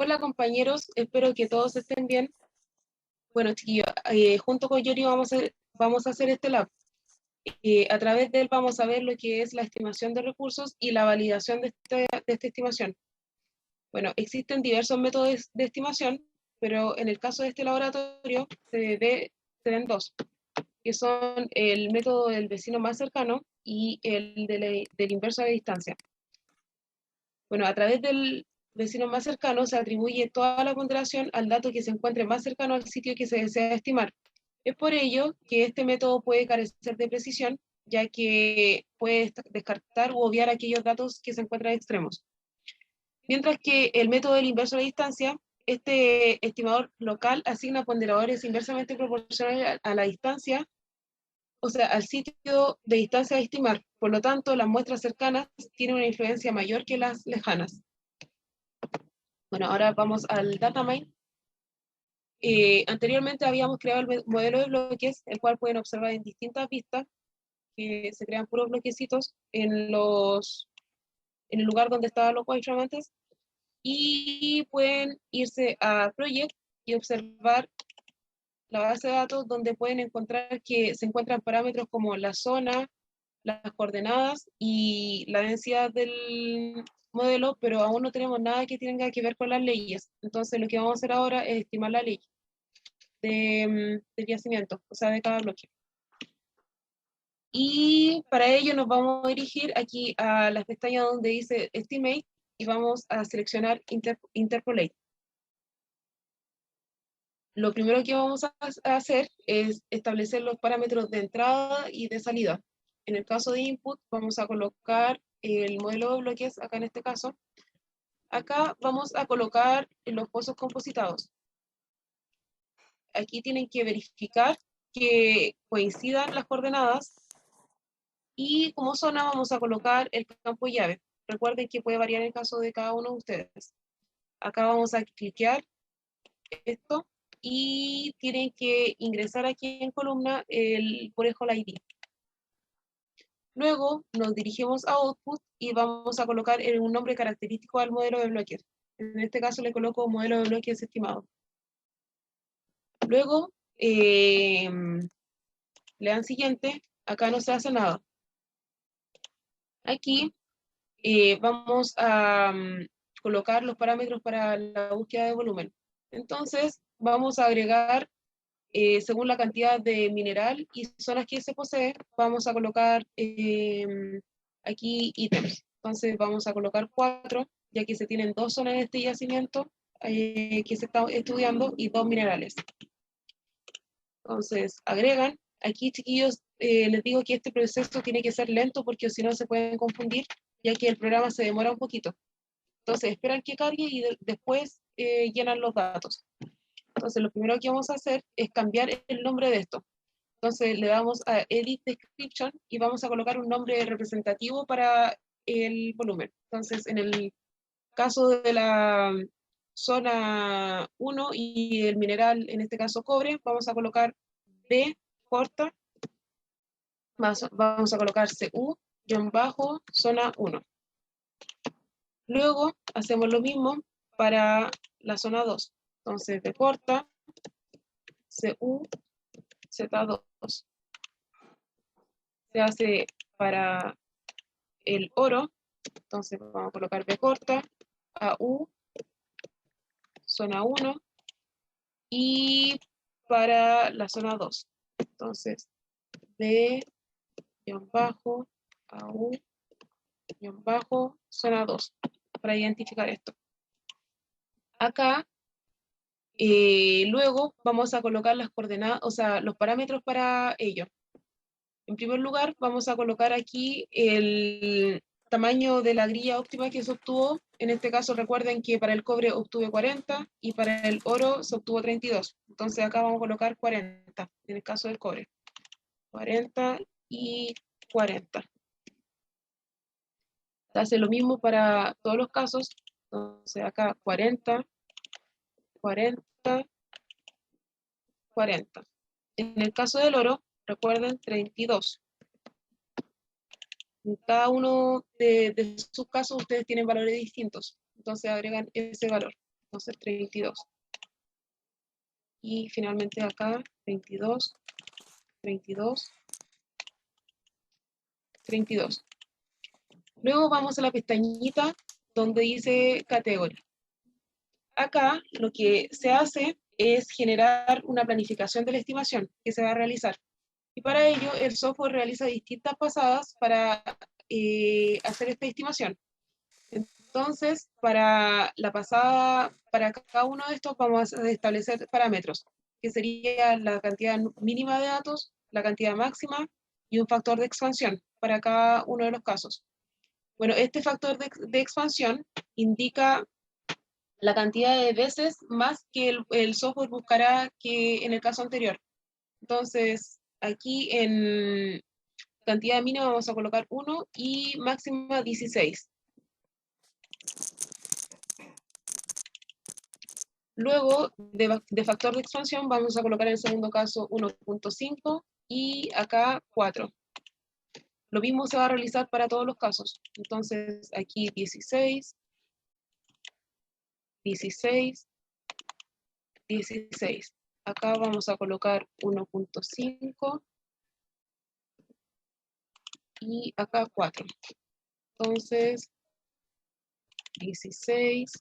Hola compañeros, espero que todos estén bien. Bueno, chiquillos, junto con Yori vamos a hacer este lab. A través de él vamos a ver lo que es la estimación de recursos y la validación de esta estimación. Bueno, existen diversos métodos de estimación, pero en el caso de este laboratorio se ven dos, que son el método del vecino más cercano y el del inverso de distancia. Bueno, a través del vecino más cercano se atribuye toda la ponderación al dato que se encuentre más cercano al sitio que se desea estimar. Es por ello que este método puede carecer de precisión, ya que puede descartar u obviar aquellos datos que se encuentran extremos. Mientras que el método del inverso de distancia, este estimador local asigna ponderadores inversamente proporcionales a la distancia, o sea, al sitio de distancia a estimar. Por lo tanto, las muestras cercanas tienen una influencia mayor que las lejanas. Bueno, ahora vamos al datamine. Anteriormente habíamos creado el modelo de bloques, el cual pueden observar en distintas vistas, que se crean puros bloquecitos en el lugar donde estaban los wireframe antes, y pueden irse a Project y observar la base de datos donde pueden encontrar que se encuentran parámetros como la zona, las coordenadas y la densidad del modelo, pero aún no tenemos nada que tenga que ver con las leyes. Entonces lo que vamos a hacer ahora es estimar la ley de yacimiento, o sea, de cada bloque. Y para ello nos vamos a dirigir aquí a la pestaña donde dice Estimate y vamos a seleccionar Interpolate. Lo primero que vamos a hacer es establecer los parámetros de entrada y de salida. En el caso de input vamos a colocar el modelo de bloques, acá en este caso. Acá vamos a colocar los pozos compositados. Aquí tienen que verificar que coincidan las coordenadas y como zona vamos a colocar el campo llave. Recuerden que puede variar en el caso de cada uno de ustedes. Acá vamos a cliquear esto y tienen que ingresar aquí en columna el Borejol ID. Luego nos dirigimos a Output y vamos a colocar un nombre característico al modelo de bloques. En este caso le coloco modelo de bloques estimado. Luego le dan siguiente, acá no se hace nada. Aquí vamos a colocar los parámetros para la búsqueda de volumen. Entonces vamos a agregar, según la cantidad de mineral y zonas que se posee, vamos a colocar aquí ítems. Entonces vamos a colocar 4, ya que se tienen 2 zonas de este yacimiento que se está estudiando y 2 minerales. Entonces agregan. Aquí, chiquillos, les digo que este proceso tiene que ser lento porque si no se pueden confundir, ya que el programa se demora un poquito. Entonces esperan que cargue y después llenan los datos. Entonces lo primero que vamos a hacer es cambiar el nombre de esto. Entonces le damos a Edit Description y vamos a colocar un nombre representativo para el volumen. Entonces en el caso de la zona 1 y el mineral, en este caso cobre, vamos a colocar B corta, vamos a colocar CU-zona 1. Luego hacemos lo mismo para la zona 2. Entonces B corta, CU, Z2. Se hace para el oro, entonces vamos a colocar B corta, AU, zona 1, y para la zona 2. Entonces, B-AU, zona 2, para identificar esto. Acá, luego vamos a colocar las coordenadas, o sea, los parámetros para ello. En primer lugar, vamos a colocar aquí el tamaño de la grilla óptima que se obtuvo. En este caso, recuerden que para el cobre obtuve 40 y para el oro se obtuvo 32. Entonces acá vamos a colocar 40, en el caso del cobre. 40 y 40. Se hace lo mismo para todos los casos. Entonces acá 40, 40, 40. En el caso del oro, recuerden 32. En cada uno de sus casos ustedes tienen valores distintos, entonces agregan ese valor. entonces 32. Y finalmente acá 22, 32, 32. Luego vamos a la pestañita donde dice categoría. Acá lo que se hace es generar una planificación de la estimación que se va a realizar. Y para ello el software realiza distintas pasadas para hacer esta estimación. Entonces, para la pasada, para cada uno de estos vamos a establecer parámetros, que sería la cantidad mínima de datos, la cantidad máxima y un factor de expansión para cada uno de los casos. Bueno, este factor de expansión indica la cantidad de veces más que el software buscará que en el caso anterior. Entonces, aquí en cantidad mínima vamos a colocar 1 y máxima 16. Luego, de factor de expansión, vamos a colocar en el segundo caso 1.5 y acá 4. Lo mismo se va a realizar para todos los casos. Entonces, aquí 16, 16, 16. Acá vamos a colocar 1.5 y acá 4. Entonces, 16,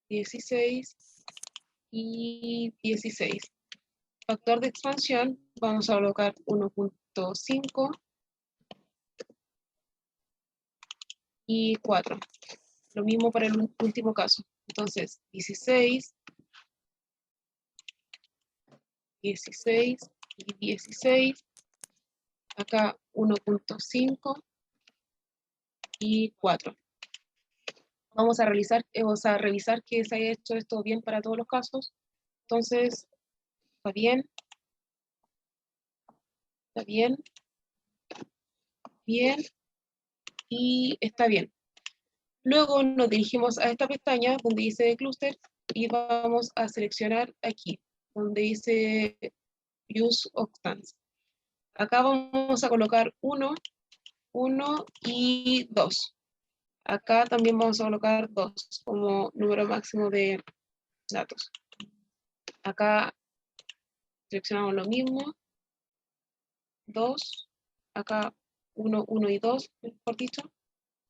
16 y 16. Factor de expansión, vamos a colocar 1.5 y 4. Lo mismo para el último caso. Entonces, 16, 16 y 16. Acá 1.5 y 4. Vamos a revisar que se haya hecho esto bien para todos los casos. Entonces, está bien, está bien, bien y está bien. Luego nos dirigimos a esta pestaña donde dice Cluster y vamos a seleccionar aquí, donde dice Use Octans. Acá vamos a colocar 1, 1 y 2. Acá también vamos a colocar 2 como número máximo de datos. Acá seleccionamos lo mismo, 2. Acá 1, 1 y 2, mejor dicho,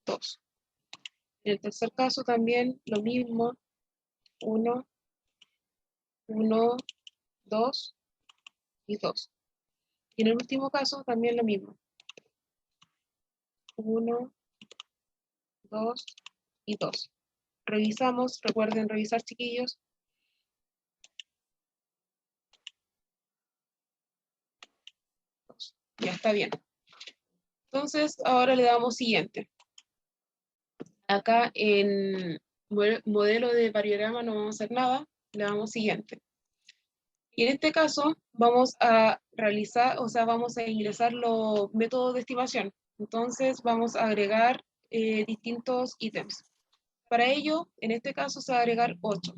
2. En el tercer caso también lo mismo, 1, 1, 2 y 2. Y en el último caso también lo mismo, 1, 2 y 2. Revisamos, recuerden revisar, chiquillos. Ya está bien. Entonces, ahora le damos siguiente. Acá en modelo de variograma no vamos a hacer nada, le damos siguiente. Y en este caso vamos a realizar, vamos a ingresar los métodos de estimación. Entonces vamos a agregar distintos ítems. Para ello, en este caso se va a agregar 8,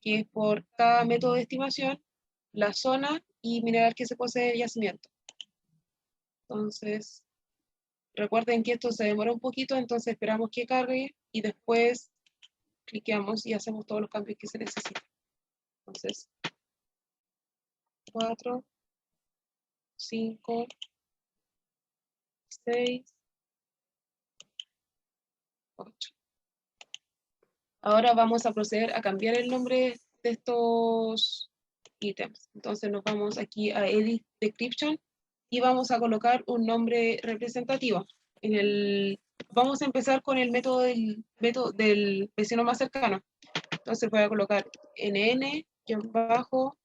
que es por cada método de estimación, la zona y mineral que se posee en el yacimiento. Entonces, recuerden que esto se demora un poquito, entonces esperamos que cargue y después cliqueamos y hacemos todos los cambios que se necesitan. Entonces, 4, 5, 6, 8. Ahora vamos a proceder a cambiar el nombre de estos ítems. Entonces nos vamos aquí a Edit Description y vamos a colocar un nombre representativo. Vamos a empezar con el método del vecino más cercano. Entonces voy a colocar nn-cu.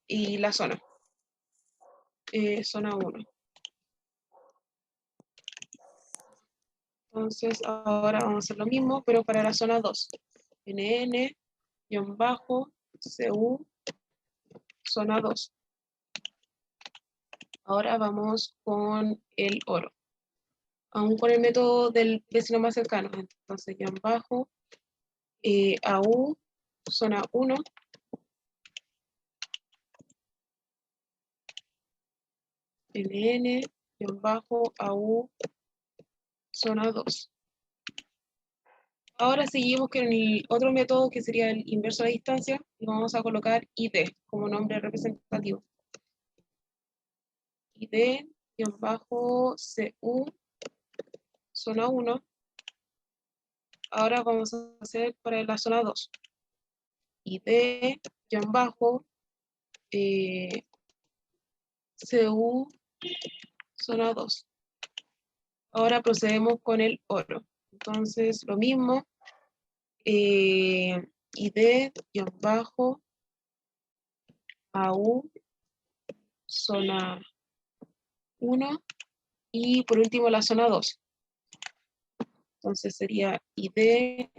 Y la zona. Zona 1. Entonces ahora vamos a hacer lo mismo, pero para la zona 2. nn-cu, zona 2. Ahora vamos con el oro. Aún con el método del vecino más cercano. Entonces, AU, zona 1. NN-AU, zona 2. Ahora seguimos con el otro método que sería el inverso a la distancia y vamos a colocar ID como nombre representativo. ID-CU zona 1. Ahora vamos a hacer para la zona 2. ID-CU zona 2. Ahora procedemos con el oro. Entonces, lo mismo. ID-AU zona 1 y por último la zona 2. Entonces sería ID-AU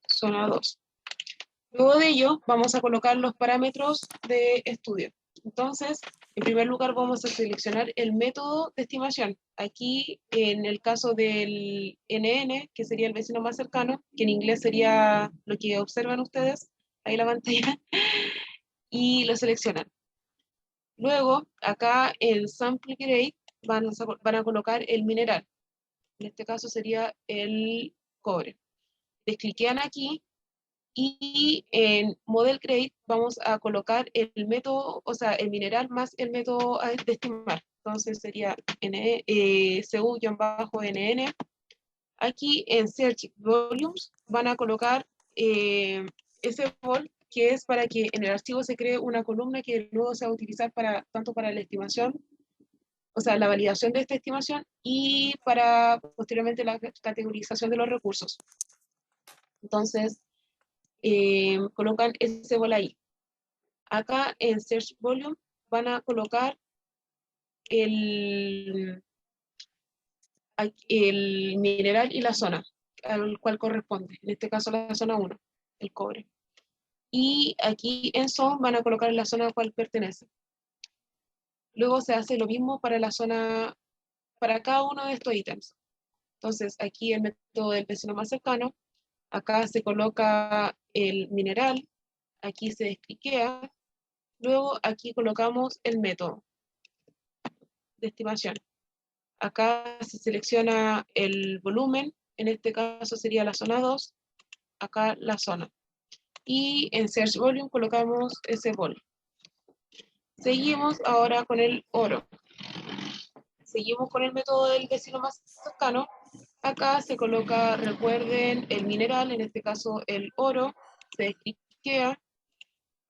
zona 2. Luego de ello vamos a colocar los parámetros de estudio. Entonces, en primer lugar vamos a seleccionar el método de estimación. Aquí, en el caso del NN, que sería el vecino más cercano, que en inglés sería lo que observan ustedes, ahí en la pantalla, y lo seleccionan. Luego, acá en Sample Grade van a colocar el mineral. En este caso sería el cobre. Descliquean aquí y en Model Grade vamos a colocar el método, o sea, el mineral más el método de estimar. Entonces sería CU-NN. Aquí en Search Volumes van a colocar ese vol, que es para que en el archivo se cree una columna que luego se va a utilizar para, tanto para la estimación, o sea, la validación de esta estimación y para posteriormente la categorización de los recursos. Entonces, colocan ese vol ahí. Acá en Search Volume van a colocar el mineral y la zona al cual corresponde, en este caso la zona 1, el cobre. Y aquí en Zone van a colocar la zona a la cual pertenece. Luego se hace lo mismo para la zona, para cada uno de estos ítems. Entonces aquí el método del vecino más cercano, acá se coloca el mineral, aquí se descliquea, luego aquí colocamos el método de estimación. Acá se selecciona el volumen, en este caso sería la zona 2, acá la zona. Y en Search Volume colocamos ese vol. Seguimos ahora con el oro. Seguimos con el método del vecino más cercano. Acá se coloca, recuerden, el mineral, en este caso el oro, se descliquea,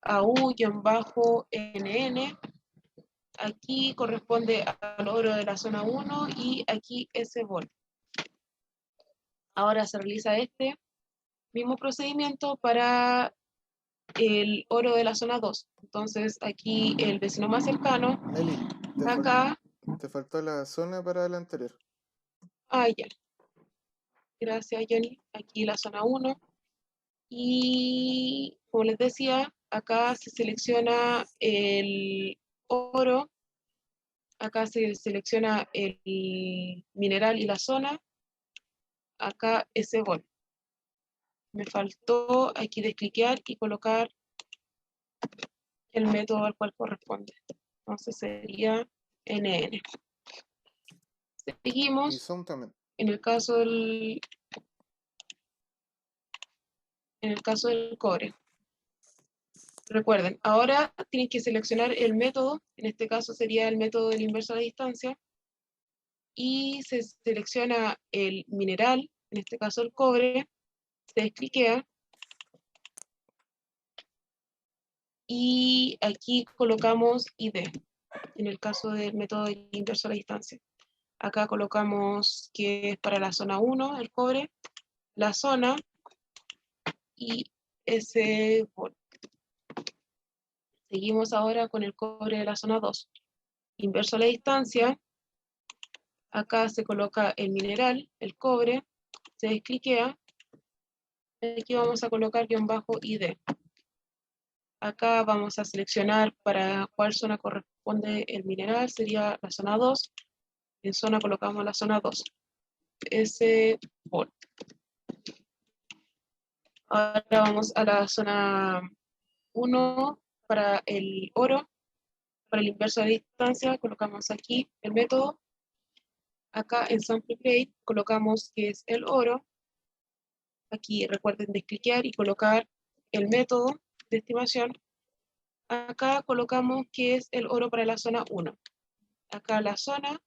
AU-NN. Aquí corresponde al oro de la zona 1 y aquí ese vol. Ahora se realiza este mismo procedimiento para el oro de la zona 2. Entonces aquí el vecino más cercano, Meli, acá, te faltó la zona para la anterior. ya. Gracias, Jenny. Aquí la zona 1. Y como les decía, acá se selecciona el oro, acá se selecciona el mineral y la zona, acá ese vol. Me faltó aquí descliquear y colocar el método al cual corresponde. Entonces sería NN. Y Seguimos Zone también. en el caso del cobre. Recuerden, ahora tienen que seleccionar el método, en este caso sería el método del inverso a la distancia, y se selecciona el mineral, en este caso el cobre, se descliquea, y aquí colocamos ID, en el caso del método del inverso a la distancia. Acá colocamos que es para la zona 1, el cobre, la zona, y ese vol. Seguimos ahora con el cobre de la zona 2. Inverso a la distancia, acá se coloca el mineral, el cobre, se descliquea, aquí vamos a colocar -ID. Acá vamos a seleccionar para cuál zona corresponde el mineral, sería la zona 2, en zona colocamos la zona 2, ese vol. Ahora vamos a la zona 1 para el oro, para el inverso de distancia, colocamos aquí el método, Acá en Sample Grade colocamos que es el oro. Aquí recuerden descliquear y colocar el método de estimación. Acá colocamos que es el oro para la zona 1. Acá la zona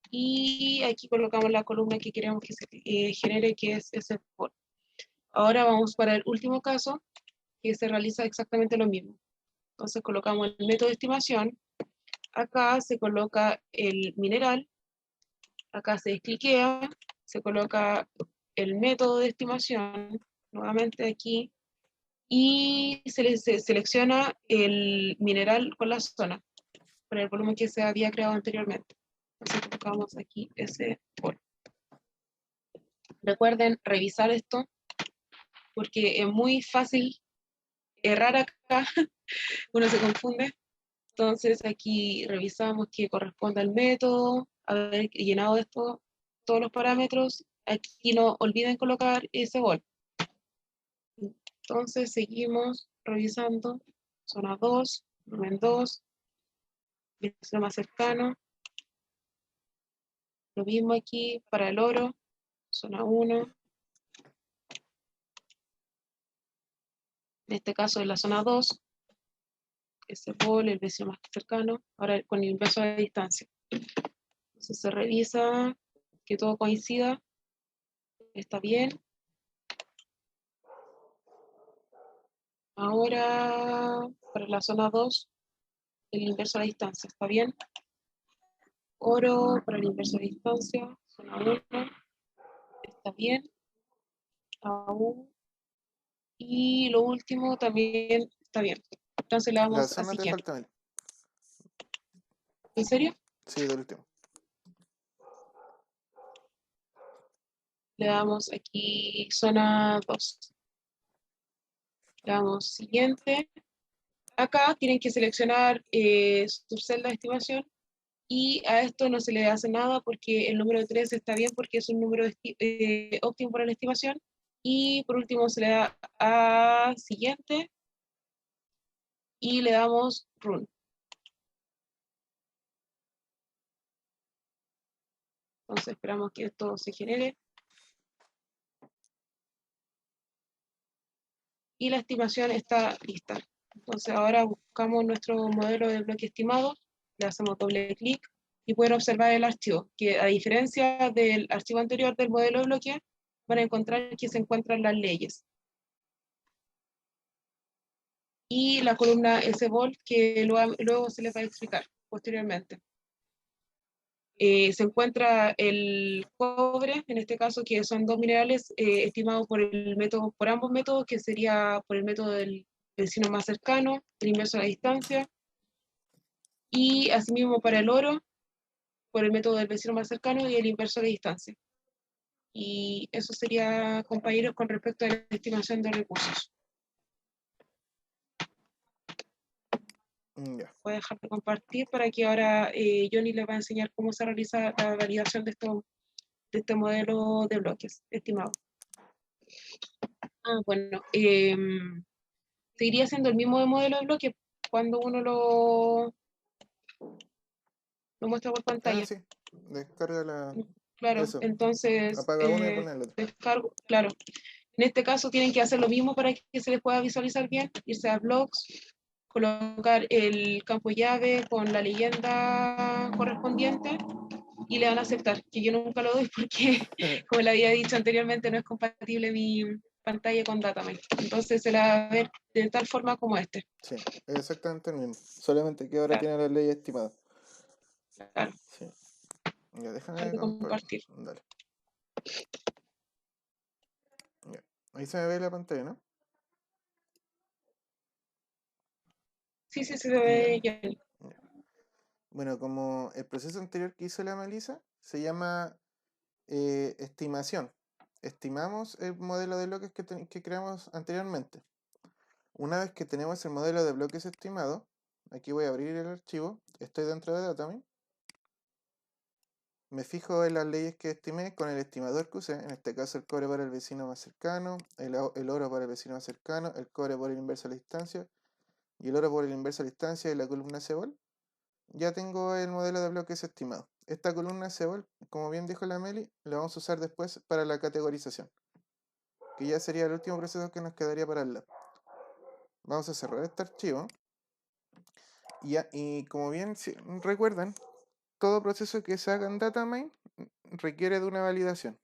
y aquí colocamos la columna que queremos que se genere, que es ese oro. Ahora vamos para el último caso, que se realiza exactamente lo mismo. Entonces colocamos el método de estimación. Acá se coloca el mineral. Acá se descliquea, se coloca el método de estimación, nuevamente aquí, y se selecciona el mineral con la zona, con el volumen que se había creado anteriormente. Entonces colocamos aquí ese volumen. Recuerden revisar esto, porque es muy fácil errar acá, uno se confunde. Entonces aquí revisamos que corresponde al método, haber llenado esto, todos los parámetros. Aquí no olviden colocar ese gol. Entonces seguimos revisando. Zona 2, volumen 2, lo más cercano. Lo mismo aquí para el oro, zona 1. En este caso es la zona 2, ese bol, el vecino más cercano. Ahora con el inverso de distancia. Entonces se revisa que todo coincida. Está bien. Ahora, para la zona 2, el inverso de distancia, ¿está bien? Oro para el inverso de distancia, zona 1, está bien. Aún. Y lo último también está bien. Entonces le La damos a zona te siguiente. falta, Mel. ¿En serio? Sí, del último. Le damos aquí zona 2. Le damos siguiente. Acá tienen que seleccionar su celda de estimación y a esto no se le hace nada porque el número 3 está bien porque es un número óptimo para la estimación. Y por último se le da a siguiente y le damos run. Entonces esperamos que esto se genere. Y la estimación está lista. Entonces ahora buscamos nuestro modelo de bloque estimado, le hacemos doble clic y pueden observar el archivo, que a diferencia del archivo anterior del modelo de bloque, van a encontrar que se encuentran las leyes. Y la columna SVOL, que luego se les va a explicar posteriormente. Se encuentra el cobre, en este caso, que son dos minerales estimados por ambos métodos, que sería por el método del vecino más cercano, el inverso a la distancia, y asimismo para el oro, por el método del vecino más cercano y el inverso a la distancia. Y eso sería, compañeros, con respecto a la estimación de recursos. Ya. Voy a dejar de compartir para que ahora Johnny les va a enseñar cómo se realiza la validación de este modelo de bloques estimado. Bueno, seguiría siendo el mismo modelo de bloque cuando uno lo muestra por Ah, pantalla. sí. Descarga la. Claro, Eso. entonces Apaga uno y pone el otro. descargo, claro. En este caso tienen que hacer lo mismo para que se les pueda visualizar bien, irse a blogs, colocar el campo llave con la leyenda correspondiente y le van a aceptar, que yo nunca lo doy porque, como le había dicho anteriormente, no es compatible mi pantalla con Datamail. Entonces se la va a ver de tal forma como este. Sí, es exactamente el mismo. Solamente que ahora Claro, tiene la ley estimada. claro. Sí. Ya, Dejar déjame de compartir. Dale. Ya. Ahí se me ve la pantalla, ¿no? Sí, sí, se Ya. ve ya. Ya. Bueno, como el proceso anterior que hizo la Melissa se llama estimación. Estimamos el modelo de bloques que creamos anteriormente. Una vez que tenemos el modelo de bloques estimado, aquí voy a abrir el archivo, estoy dentro de Datame, me fijo en las leyes que estimé con el estimador que usé, en este caso el cobre para el vecino más cercano, el oro para el vecino más cercano, el cobre por el inverso a la distancia y el oro por el inverso a la distancia y la columna CBOL. ya tengo el modelo de bloques estimado. Esta columna Cebol, como bien dijo la Meli, la vamos a usar después para la categorización, que ya sería el último proceso que nos quedaría para el lab. Vamos a cerrar este archivo. Y como bien recuerdan, todo proceso que se haga en Datamine requiere de una validación.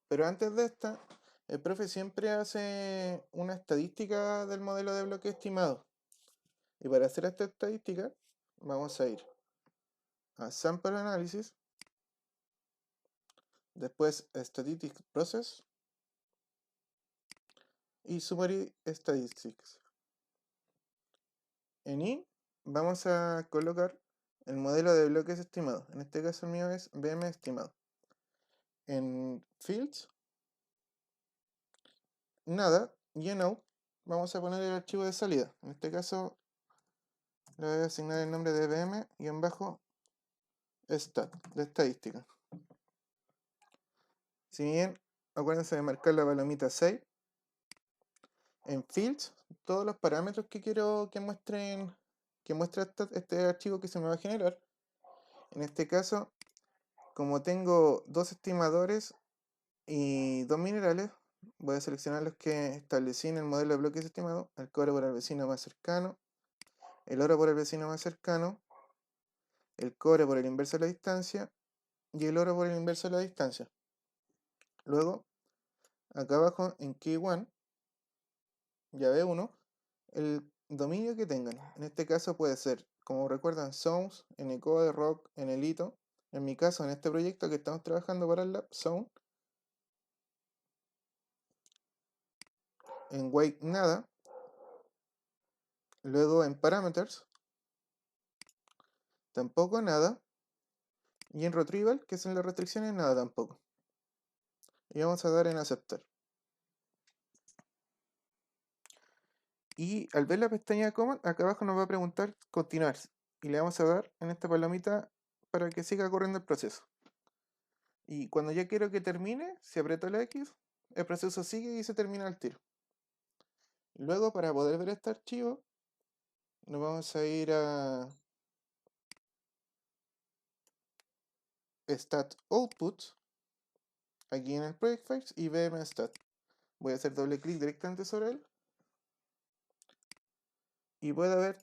Pero antes de esta, el profe siempre hace una estadística del modelo de bloque estimado. Y para hacer esta estadística, vamos a ir a Sample Analysis, después Static Process y Summary Statistics. En I vamos a colocar el modelo de bloques estimado. En este caso el mío es BM estimado. En Fields, nada, y en Out vamos a poner el archivo de salida. En este caso le voy a asignar el nombre de BM y en bajo stat, de estadística. Si bien, acuérdense de marcar la palomita 6. En Fields, todos los parámetros que quiero que muestre este archivo que se me va a generar. En este caso, como tengo dos estimadores y dos minerales, voy a seleccionar los que establecí en el modelo de bloques estimado: el cobre por el vecino más cercano, el oro por el vecino más cercano, el cobre por el inverso de la distancia y el oro por el inverso de la distancia. Luego, acá abajo en Key 1, llave 1, el dominio que tengan. En este caso puede ser, como recuerdan, Zones, Ncode, Rock, Nlito. En mi caso, en este proyecto que estamos trabajando para el lab, Zone. En Weight, nada. Luego en Parameters, tampoco nada. Y en Retrieval, que son las restricciones, nada tampoco. Y vamos a dar en aceptar. Y al ver la pestaña Command, acá abajo nos va a preguntar continuar. Y le vamos a dar en esta palomita para que siga corriendo el proceso. Y cuando ya quiero que termine, si aprieto la X, el proceso sigue y se termina el tiro. Luego, para poder ver este archivo, nos vamos a ir a Stat Output, aquí en el Project Files, y BMStat. Voy a hacer doble clic directamente sobre él. Y puedo ver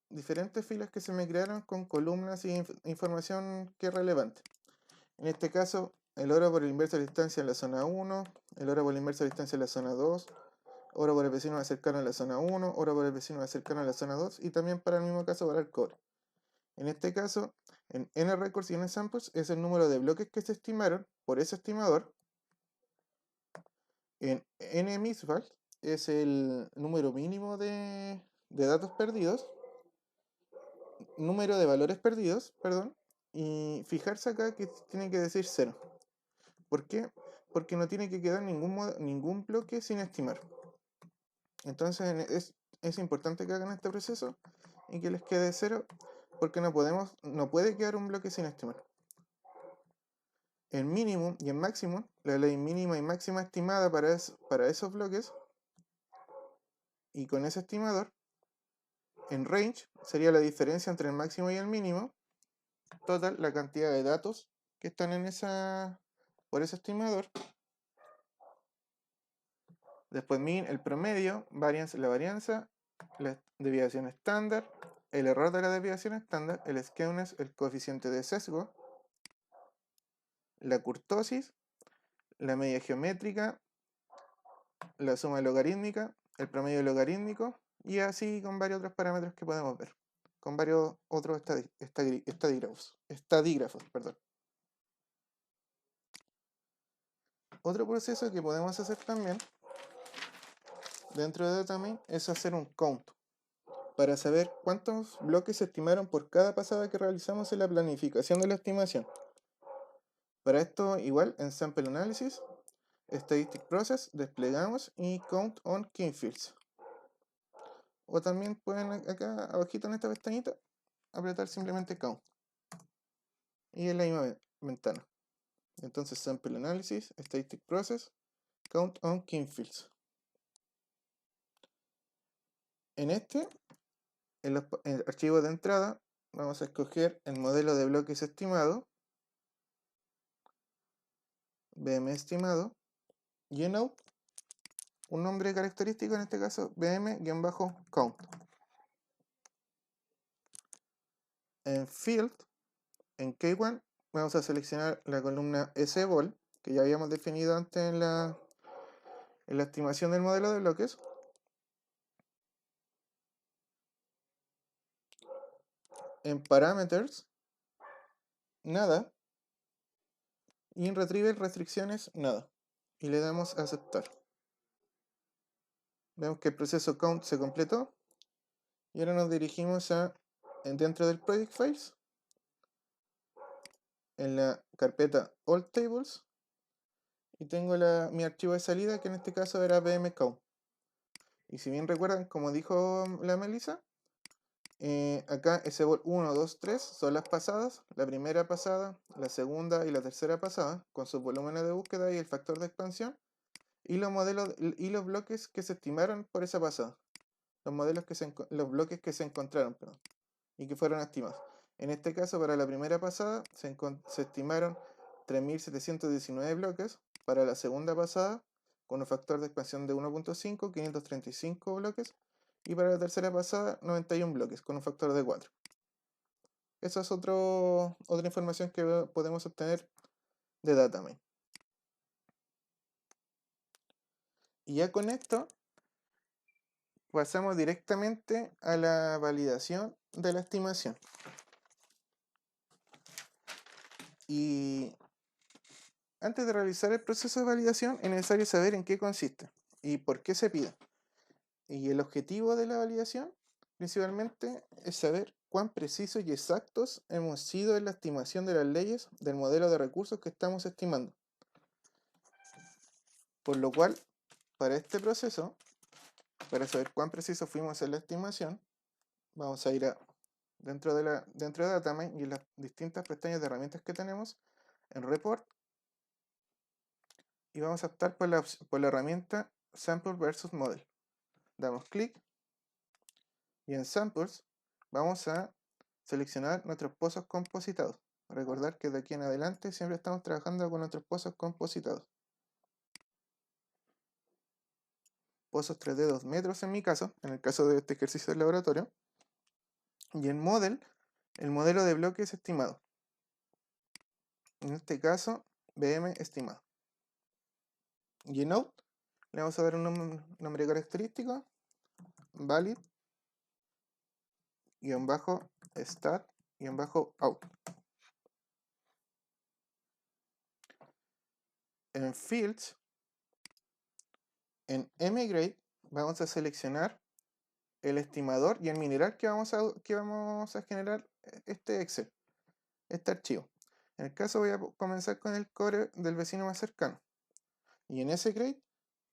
diferentes filas que se me crearon con columnas y información que es relevante. En este caso, el oro por el inverso de la distancia en la zona 1, el oro por el inverso de la distancia en la zona 2, oro por el vecino más cercano en la zona 1, oro por el vecino más cercano en la zona 2, y también para el mismo caso para el cobre. En este caso, en N-records y N-samples es el número de bloques que se estimaron por ese estimador. En N-misval es el número mínimo de datos perdidos, número de valores perdidos, perdón, y fijarse acá que tiene que decir 0. ¿Por qué? Porque no tiene que quedar ningún bloque sin estimar. Entonces es importante que hagan este proceso y que les quede 0, porque no puede quedar un bloque sin estimar. En mínimo y en máximo, la ley mínima y máxima estimada para esos bloques, y con ese estimador, en range sería la diferencia entre el máximo y el mínimo, total, la cantidad de datos que están por ese estimador. Después min, el promedio, variance, la varianza, la desviación estándar, el error de la desviación estándar, el skewness, el coeficiente de sesgo, la kurtosis, la media geométrica, la suma logarítmica, el promedio logarítmico, y así con varios otros parámetros que podemos ver, con varios otros estadígrafos. Otro proceso que podemos hacer también dentro de Datamine es hacer un count, para saber cuántos bloques se estimaron por cada pasada que realizamos en la planificación de la estimación. Para esto, igual, en Sample Analysis, Static Process, desplegamos y Count on Key Fields. O también pueden acá, abajito en esta pestañita, apretar simplemente Count. Y en la misma ventana. Entonces, Sample Analysis, Static Process, Count on Key Fields. En el archivo de entrada, vamos a escoger el modelo de bloques estimado, BM estimado, genote, un nombre característico, en este caso bm-count. En field, en K1, vamos a seleccionar la columna SBOL, que ya habíamos definido antes en la estimación del modelo de bloques. En parameters, nada. Y en retriever restricciones, nada. Y le damos a aceptar. Vemos que el proceso count se completó. Y ahora nos dirigimos a dentro del project files, en la carpeta all tables, y tengo mi archivo de salida, que en este caso era bmcount. Y si bien recuerdan, como dijo la Melissa, acá SBOL 1, 2, 3 son las pasadas, la primera pasada, la segunda y la tercera pasada, con sus volúmenes de búsqueda y el factor de expansión, y los modelos y los bloques que se estimaron por esa pasada, los bloques que se encontraron, perdón, y que fueron estimados. En este caso, para la primera pasada se estimaron 3.719 bloques, para la segunda pasada, con un factor de expansión de 1.5, 535 bloques, y para la tercera pasada, 91 bloques, con un factor de 4. Esa es otra información que podemos obtener de Datamine. Y ya con esto pasamos directamente a la validación de la estimación. Y antes de realizar el proceso de validación es necesario saber en qué consiste y por qué se pide. Y el objetivo de la validación principalmente es saber cuán precisos y exactos hemos sido en la estimación de las leyes del modelo de recursos que estamos estimando. Por lo cual, para este proceso, para saber cuán precisos fuimos en la estimación, vamos a ir dentro de Datamine y en las distintas pestañas de herramientas que tenemos, en Report, y vamos a optar por la herramienta Sample versus Model. Damos clic y en Samples vamos a seleccionar nuestros pozos compositados. Recordar que de aquí en adelante siempre estamos trabajando con nuestros pozos compositados. Pozos 3D 2 metros en mi caso, en el caso de este ejercicio del laboratorio. Y en Model, el modelo de bloques estimado. En este caso, BM estimado. Y en Out, le vamos a dar un nombre característico, valid, stat, out. En Fields, en mgrade, vamos a seleccionar el estimador y el mineral que vamos a generar este Excel, este archivo. En el caso voy a comenzar con el cobre del vecino más cercano. Y en ese grade,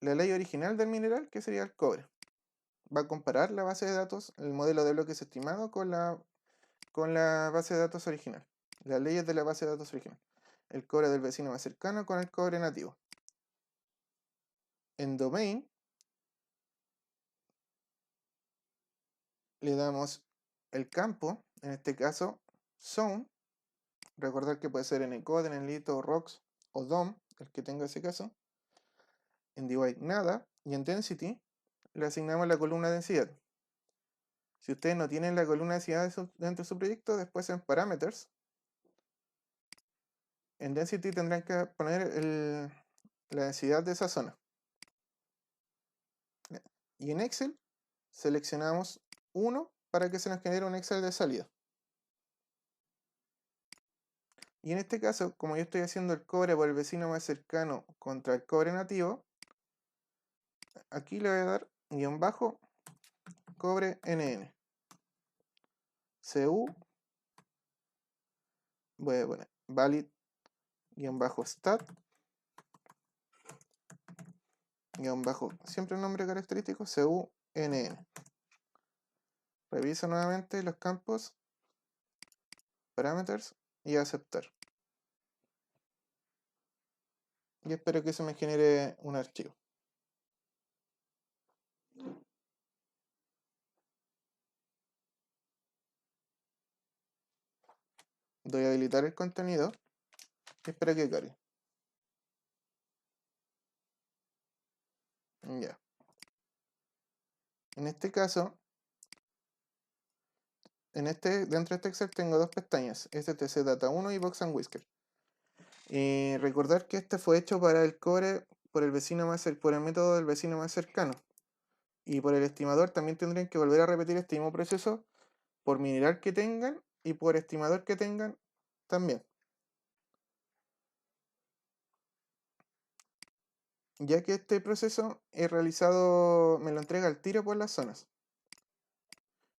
la ley original del mineral, que sería el cobre. Va a comparar la base de datos, el modelo de bloques estimado con la base de datos original. Las leyes de la base de datos original. El cobre del vecino más cercano con el cobre nativo. En domain, le damos el campo, en este caso, zone. Recordar que puede ser en Encode, en Lito, Rocks o DOM, el que tenga ese caso. En Divide nada. Y en Density le asignamos la columna densidad. Si ustedes no tienen la columna densidad dentro de su proyecto, después en Parameters, en Density tendrán que poner la densidad de esa zona. Y en Excel seleccionamos 1 para que se nos genere un Excel de salida. Y en este caso, como yo estoy haciendo el cobre por el vecino más cercano contra el cobre nativo, aquí le voy a dar guión bajo cobre NN. CU, voy a poner valid guión bajo stat guión bajo, siempre el nombre característico, CUNN. Reviso nuevamente los campos, parameters y aceptar. Y espero que se me genere un archivo. Doy a habilitar el contenido y espero que cargue. Ya. En este caso, dentro de este Excel tengo dos pestañas, STC Data 1 y Box and Whisker. Recordar que este fue hecho para el cobre por el método del vecino más cercano. Y por el estimador también tendrían que volver a repetir este mismo proceso por mineral que tengan y por estimador que tengan también. Ya que este proceso es realizado, me lo entrega al tiro por las zonas.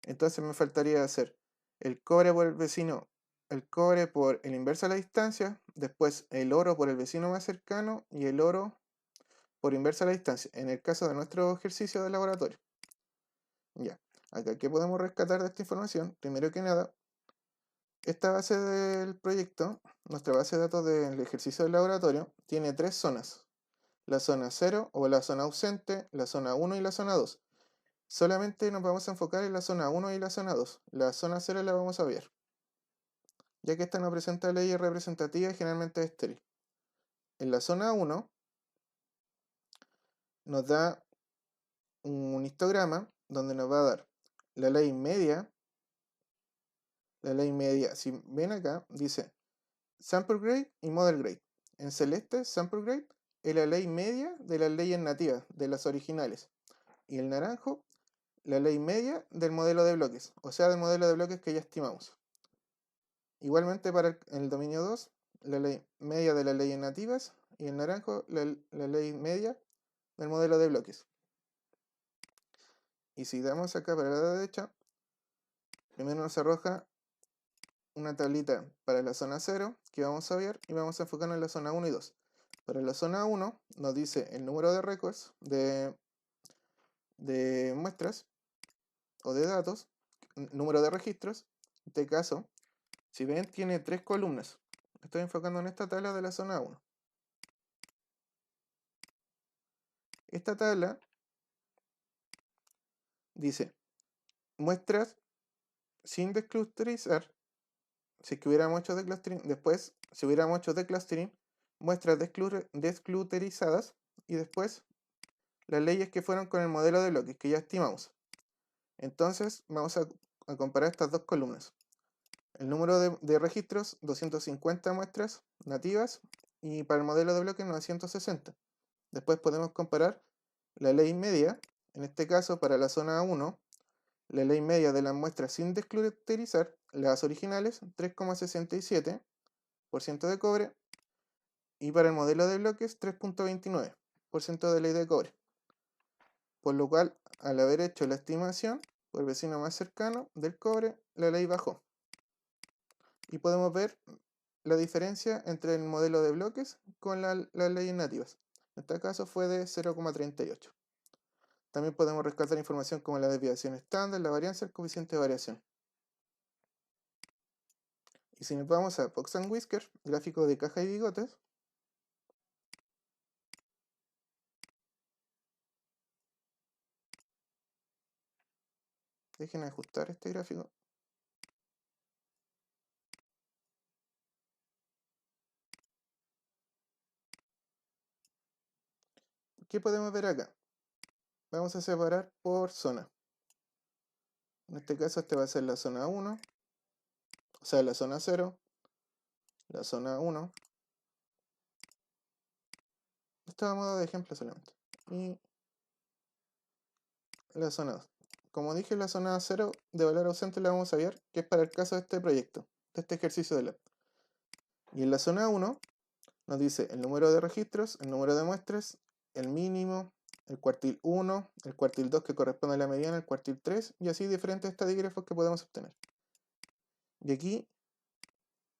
Entonces me faltaría hacer el cobre por el vecino, el cobre por el inverso a la distancia, después el oro por el vecino más cercano y el oro por inverso a la distancia, en el caso de nuestro ejercicio de laboratorio. Ya, acá, ¿qué podemos rescatar de esta información? Primero que nada, esta base del proyecto, nuestra base de datos del ejercicio del laboratorio, tiene tres zonas. La zona 0 o la zona ausente, la zona 1 y la zona 2. Solamente nos vamos a enfocar en la zona 1 y la zona 2. La zona 0 la vamos a ver, ya que esta no presenta leyes representativas y generalmente es estéril. En la zona 1 nos da un histograma donde nos va a dar la ley media. La ley media, si ven acá, dice Sample Grade y Model Grade. En celeste, Sample Grade es la ley media de las leyes nativas, de las originales. Y el naranjo, la ley media del modelo de bloques, o sea, del modelo de bloques que ya estimamos. Igualmente para el dominio 2, la ley media de las leyes nativas y el naranjo, la ley media del modelo de bloques. Y si damos acá para la derecha, primero nos arroja una tablita para la zona 0 que vamos a ver y vamos a enfocarnos en la zona 1 y 2. Para la zona 1 nos dice el número de records de muestras o de datos, número de registros. En este caso, si ven, tiene tres columnas. Estoy enfocando en esta tabla de la zona 1. Esta tabla dice muestras sin desclusterizar. Si es que hubiéramos hecho declustering, después, si hubiéramos hecho declustering, muestras desclusterizadas y después las leyes que fueron con el modelo de bloques que ya estimamos. Entonces vamos a comparar estas dos columnas. El número de registros, 250 muestras nativas, y para el modelo de bloques 960. Después podemos comparar la ley media, en este caso para la zona 1, la ley media de las muestras sin desclusterizar, las originales, 3,67% de cobre, y para el modelo de bloques, 3,29% de ley de cobre. Por lo cual, al haber hecho la estimación por el vecino más cercano del cobre, la ley bajó. Y podemos ver la diferencia entre el modelo de bloques con las leyes nativas. En este caso fue de 0,38. También podemos rescatar información como la desviación estándar, la varianza, el coeficiente de variación. Y si nos vamos a Box and Whisker, gráfico de caja y bigotes, dejen ajustar este gráfico. ¿Qué podemos ver acá? Vamos a separar por zona. En este caso este va a ser la zona 1, o sea, la zona 0, la zona 1. Esto a modo de ejemplo solamente. Y la zona 2. Como dije, la zona 0 de valor ausente la vamos a ver, que es para el caso de este proyecto, de este ejercicio de lab. Y en la zona 1 nos dice el número de registros, el número de muestras, el mínimo, el cuartil 1, el cuartil 2 que corresponde a la mediana, el cuartil 3 y así diferentes estadígrafos que podemos obtener. Y aquí,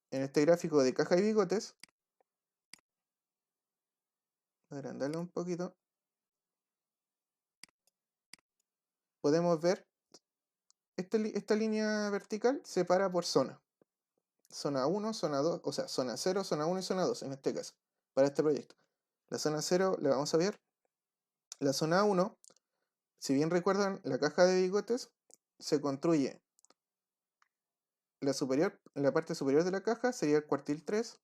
en este gráfico de caja y bigotes, voy a agrandarlo un poquito, podemos ver esta línea vertical separa por zona. Zona 1, zona 2, o sea, zona 0, zona 1 y zona 2 en este caso, para este proyecto. La zona 0 la vamos a ver. La zona 1, si bien recuerdan, la caja de bigotes se construye la superior, la parte superior de la caja sería el cuartil 3,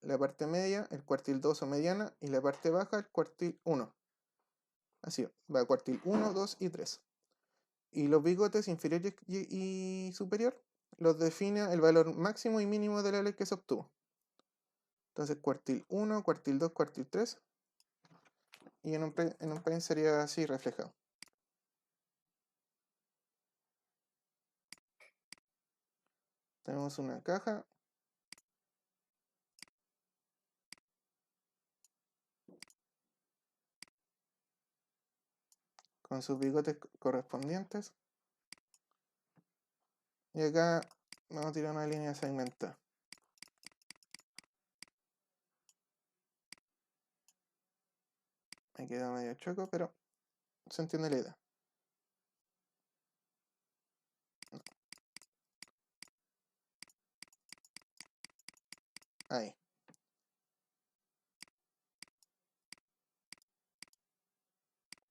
la parte media el cuartil 2 o mediana, y la parte baja el cuartil 1. Así va cuartil 1, 2 y 3. Y los bigotes inferior y superior los define el valor máximo y mínimo de la ley que se obtuvo. Entonces cuartil 1, cuartil 2, cuartil 3. Y en un plane sería así reflejado. Tenemos una caja con sus bigotes correspondientes. Y acá vamos a tirar una línea segmentada. Me queda medio choco, pero se entiende la idea. Ahí.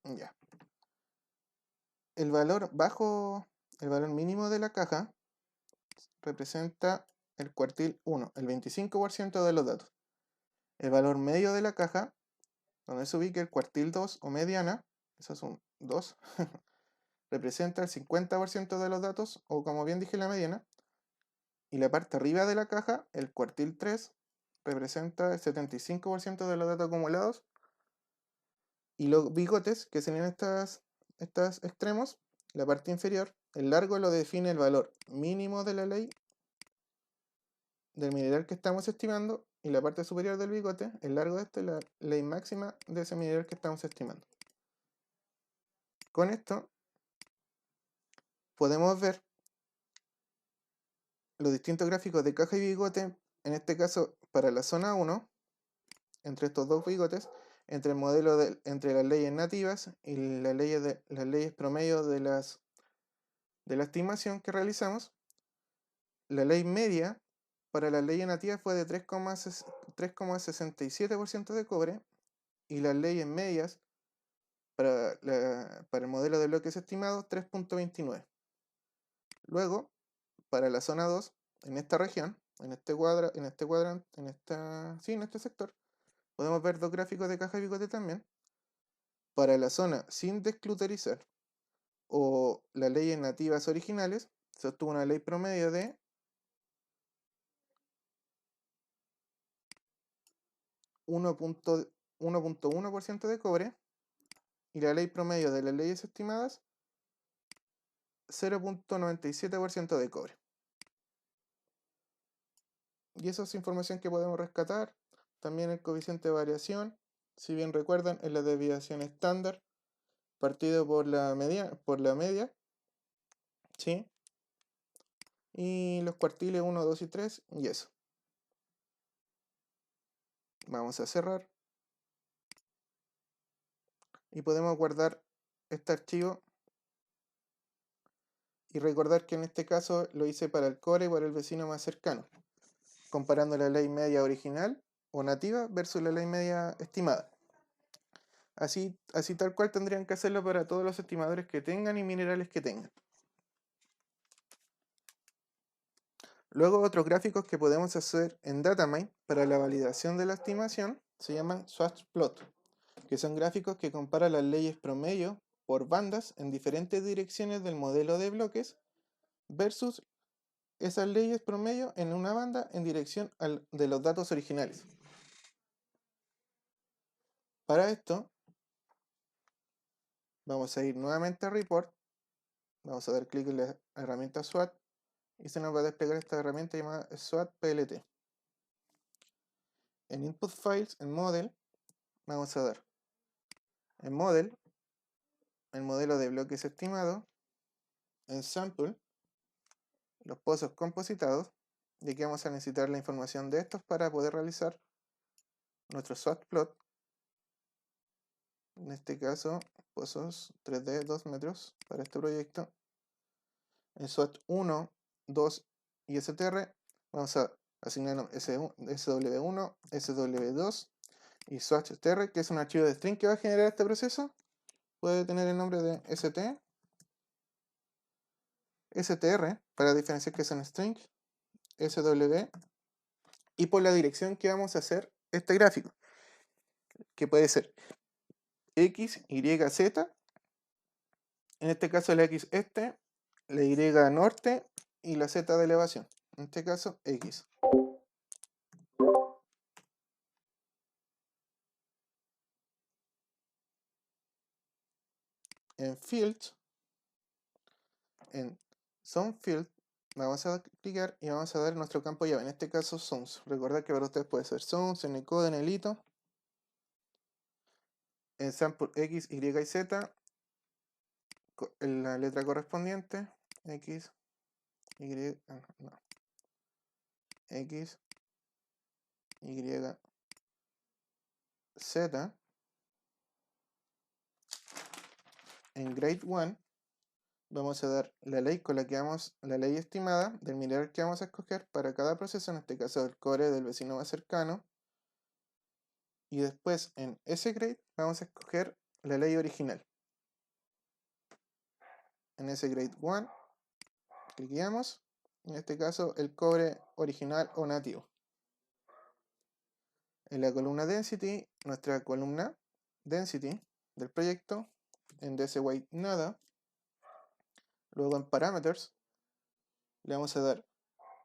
Ya. El valor mínimo de la caja representa el cuartil 1, el 25% de los datos. El valor medio de la caja, donde se ubica el cuartil 2 o mediana, esos son 2, representa el 50% de los datos, o como bien dije, la mediana. Y la parte arriba de la caja, el cuartil 3, representa el 75% de los datos acumulados. Y los bigotes, que serían estos extremos, la parte inferior, el largo lo define el valor mínimo de la ley del mineral que estamos estimando, y la parte superior del bigote, el largo de este, la ley máxima de ese mineral que estamos estimando. Con esto podemos ver los distintos gráficos de caja y bigote, en este caso para la zona 1, entre estos dos bigotes, entre el modelo entre las leyes nativas y las leyes promedio de la estimación que realizamos. La ley media para las leyes nativas fue de 3,67% de cobre, y las leyes medias para el modelo de bloques estimados 3,29. Luego, para la zona 2, en esta región, en este cuadrante, en este sector, podemos ver dos gráficos de caja y bigote también. Para la zona sin descluterizar o las leyes nativas originales, se obtuvo una ley promedio de 1,1% de cobre, y la ley promedio de las leyes estimadas 0,97% de cobre. Y eso es información que podemos rescatar. También el coeficiente de variación, si bien recuerdan, es la desviación estándar partido por la media, ¿sí? Y los cuartiles 1, 2 y 3, y eso. Vamos a cerrar. Y podemos guardar este archivo y recordar que en este caso lo hice para el core y para el vecino más cercano, comparando la ley media original o nativa versus la ley media estimada. Así tal cual tendrían que hacerlo para todos los estimadores que tengan y minerales que tengan. Luego, otros gráficos que podemos hacer en Datamine para la validación de la estimación se llaman swatch plot, que son gráficos que comparan las leyes promedio por bandas en diferentes direcciones del modelo de bloques versus esas leyes promedio en una banda en dirección de los datos originales. Para esto, vamos a ir nuevamente a Report, vamos a dar clic en la herramienta SWAT y se nos va a desplegar esta herramienta llamada SWAT PLT. En Input Files, en Model, vamos a dar en Model, el modelo de bloques estimado, en Sample, los pozos compositados, y aquí vamos a necesitar la información de estos para poder realizar nuestro SWAT plot. En este caso, pozos 3D 2 metros para este proyecto. En SWAT 1, 2 y STR vamos a asignar SW1, SW2 y SWAT-STR, que es un archivo de string que va a generar este proceso. Puede tener el nombre de STR para diferenciar que son string, SW, y por la dirección que vamos a hacer este gráfico, que puede ser X, Y, Z, en este caso la X este, la Y norte y la Z de elevación, en este caso X. En Fields, en SomeField, vamos a clicar y vamos a dar nuestro campo llave, en este caso Sounds. Recuerda que para ustedes puede ser Sounds, en el code, en el hito, en sample X, Y y Z, en la letra correspondiente, X, Y, no, X, Y, Z, en grade 1 vamos a dar la ley con la que la ley estimada del mineral que vamos a escoger para cada proceso, en este caso el core del vecino más cercano, y después en ese grade vamos a escoger la ley original. En ese grade 1 cliqueamos, en este caso el cobre original o nativo. En la columna density, nuestra columna density del proyecto, en DSWeight nada. Luego en parameters le vamos a dar,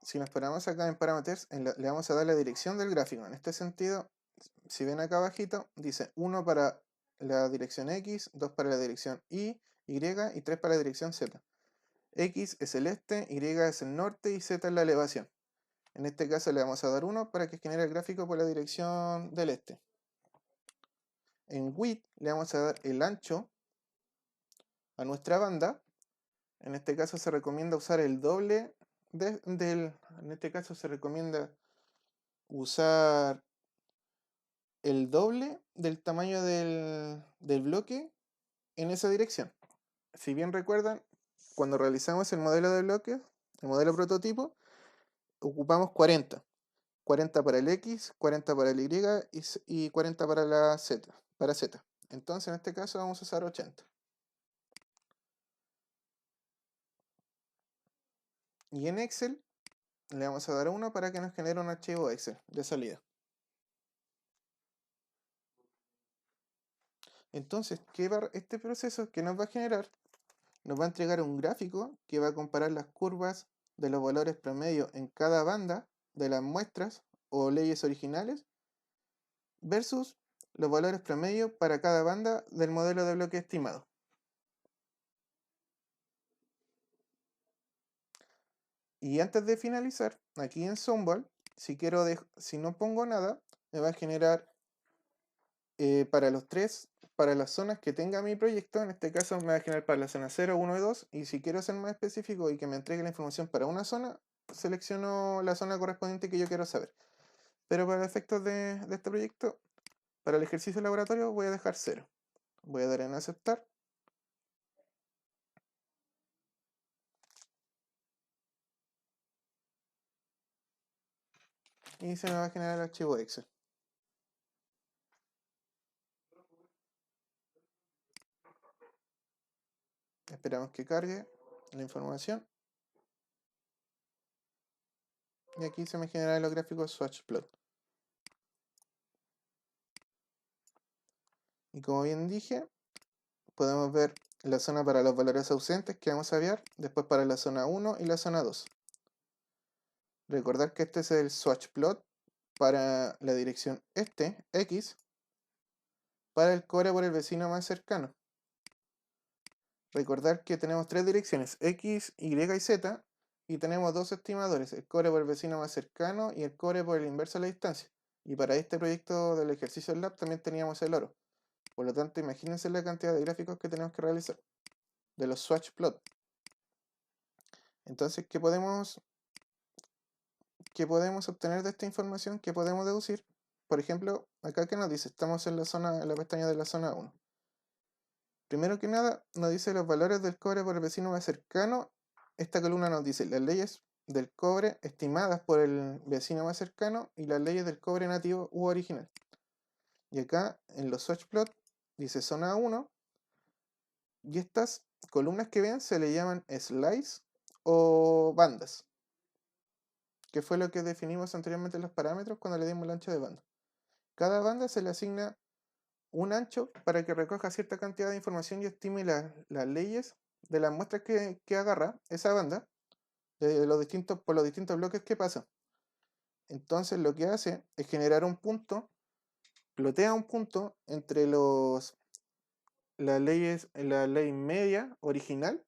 si nos paramos acá en parameters, le vamos a dar la dirección del gráfico. En este sentido, si ven acá abajito, dice 1 para la dirección X, 2 para la dirección Y, y 3 para la dirección Z. X es el este, Y es el norte y Z es la elevación. En este caso le vamos a dar 1 para que genere el gráfico por la dirección del este. En width le vamos a dar el ancho a nuestra banda. En este caso se recomienda usar el doble en este caso se recomienda usar el doble del tamaño del bloque en esa dirección. Si bien recuerdan, cuando realizamos el modelo de bloques, el modelo prototipo, ocupamos 40. 40 para el X, 40 para el Y y 40 para la Z, para Z. Entonces en este caso vamos a usar 80. Y en Excel le vamos a dar 1 para que nos genere un archivo Excel de salida. Entonces, este proceso que nos va a generar? Nos va a entregar un gráfico que va a comparar las curvas de los valores promedio en cada banda de las muestras o leyes originales versus los valores promedio para cada banda del modelo de bloque estimado. Y antes de finalizar, aquí en Somball, si no pongo nada, me va a generar para las zonas que tenga mi proyecto. En este caso me va a generar para la zona 0, 1 y 2, y si quiero ser más específico y que me entregue la información para una zona, selecciono la zona correspondiente que yo quiero saber. Pero para efectos de este proyecto, para el ejercicio laboratorio voy a dejar 0. Voy a dar en aceptar. Y se me va a generar el archivo Excel. Esperamos que cargue la información. Y aquí se me generan los gráficos swatchplot. Y como bien dije, podemos ver la zona para los valores ausentes que vamos a ver, después para la zona 1 y la zona 2. Recordar que este es el swatchplot para la dirección este, X, para el core por el vecino más cercano. Recordar que tenemos tres direcciones, X, Y y Z, y tenemos dos estimadores, el core por el vecino más cercano y el core por el inverso de la distancia. Y para este proyecto del ejercicio lab también teníamos el oro. Por lo tanto, imagínense la cantidad de gráficos que tenemos que realizar de los swatch plot. Entonces, ¿qué podemos obtener de esta información? ¿Qué podemos deducir? Por ejemplo, acá que nos dice, estamos en la pestaña de la zona 1. Primero que nada, nos dice los valores del cobre por el vecino más cercano. Esta columna nos dice las leyes del cobre estimadas por el vecino más cercano y las leyes del cobre nativo u original. Y acá en los swatch plot dice zona 1. Y estas columnas que vean se le llaman slice o bandas. que fue lo que definimos anteriormente en los parámetros cuando le dimos el ancho de banda. Cada banda se le asigna un ancho para que recoja cierta cantidad de información y estime las leyes de las muestras que agarra esa banda por los distintos bloques que pasa. Entonces lo que hace es generar un punto, plotea un punto entre la ley media original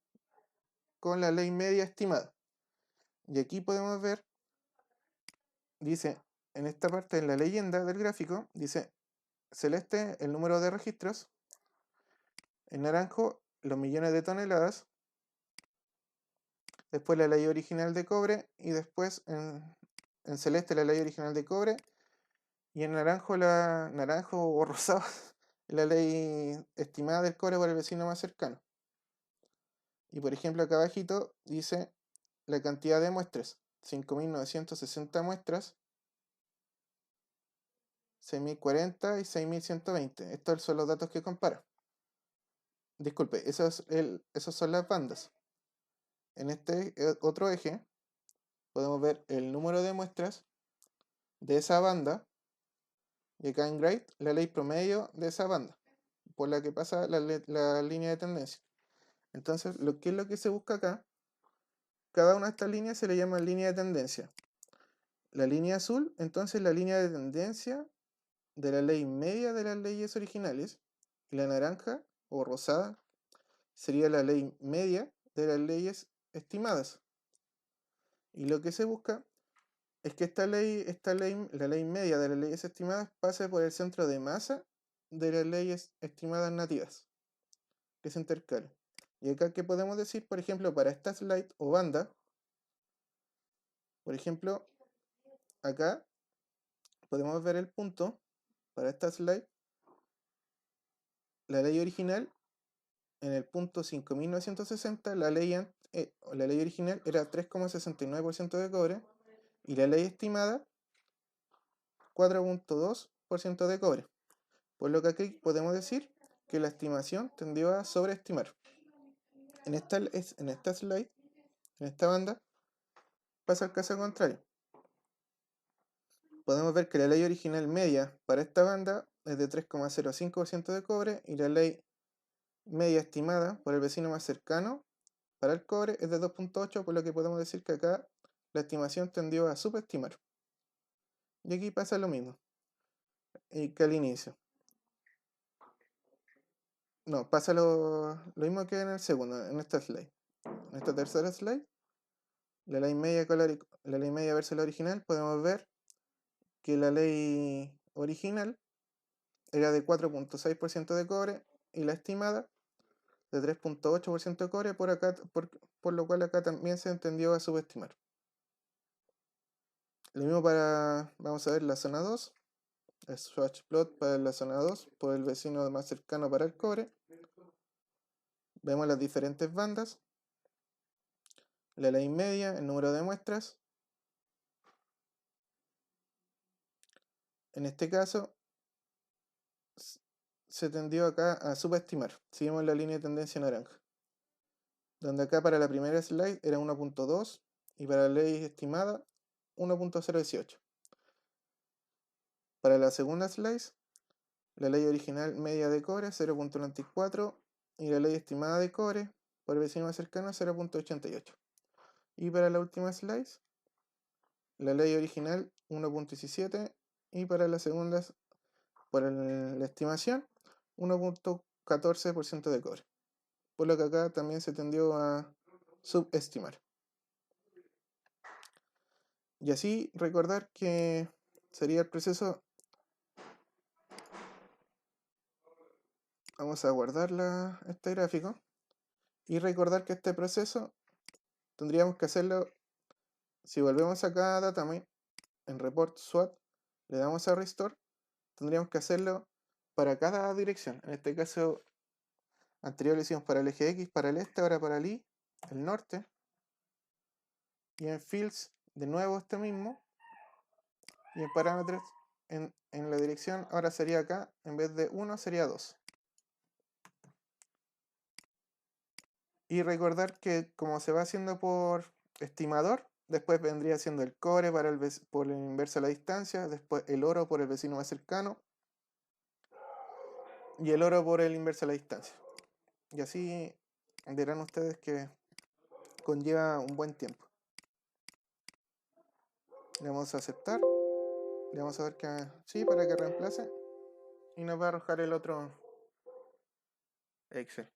con la ley media estimada. Y aquí podemos ver, dice, en esta parte de la leyenda del gráfico, dice celeste el número de registros, en naranjo los millones de toneladas, después la ley original de cobre y después en celeste la ley original de cobre y en naranjo o rosado la ley estimada del cobre por el vecino más cercano. Y por ejemplo acá abajito dice la cantidad de muestras, 5.960 muestras, 6.040 y 6.120. Estos son los datos que compara. Disculpe, esos son las bandas. En este otro eje podemos ver el número de muestras de esa banda y acá en grade la ley promedio de esa banda por la que pasa la línea de tendencia. Entonces, ¿qué es lo que se busca acá? Cada una de estas líneas se le llama línea de tendencia. La línea azul, entonces, la línea de tendencia de la ley media de las leyes originales, y la naranja o rosada sería la ley media de las leyes estimadas. Y lo que se busca es que la ley media de las leyes estimadas pase por el centro de masa de las leyes estimadas nativas, que se intercalen. Y acá, ¿qué podemos decir? Por ejemplo, para esta slide o banda, por ejemplo, acá podemos ver el punto para esta slide, la ley original, en el punto 5.960, la ley original era 3,69% de cobre y la ley estimada 4,2% de cobre. Por lo que aquí podemos decir que la estimación tendió a sobreestimar. En esta slide, en esta banda, pasa el caso contrario. Podemos ver que la ley original media para esta banda es de 3,05% de cobre y la ley media estimada por el vecino más cercano para el cobre es de 2,8, por lo que podemos decir que acá la estimación tendió a subestimar. Y aquí pasa lo mismo que al inicio. No, pasa lo mismo que en el segundo, en esta slide. En esta tercera slide, la ley media versus la original, podemos ver que la ley original era de 4,6% de cobre y la estimada de 3,8% de cobre, por lo cual acá también se entendió a subestimar. Lo mismo vamos a ver la zona 2, el swatch plot para la zona 2 por el vecino más cercano para el cobre. Vemos las diferentes bandas, la ley media, el número de muestras. En este caso, se tendió acá a subestimar. Seguimos la línea de tendencia naranja. Donde acá para la primera slide era 1,2 y para la ley estimada 1,018. Para la segunda slide, la ley original media de cobre 0,94 y la ley estimada de cobre por el vecino más cercano 0,88. Y para la última slide, la ley original 1,17 y para la segunda, para la estimación, 1,14% de cobre. Por lo que acá también se tendió a subestimar. Y así recordar que sería el proceso. Vamos a guardar este gráfico y recordar que este proceso tendríamos que hacerlo. Si volvemos acá a Datame, en Report SWAT, le damos a Restore, tendríamos que hacerlo para cada dirección. En este caso, anterior lo hicimos para el eje X, para el este, ahora para el Y, el norte. Y en Fields, de nuevo este mismo. Y en parámetros, en la dirección, ahora sería acá, en vez de 1 sería 2. Y recordar que como se va haciendo por estimador, después vendría siendo el cobre por el inverso a la distancia, después el oro por el vecino más cercano, y el oro por el inverso a la distancia. Y así verán ustedes que conlleva un buen tiempo. Le vamos a aceptar, le vamos a dar que sí para que reemplace, y nos va a arrojar el otro Excel.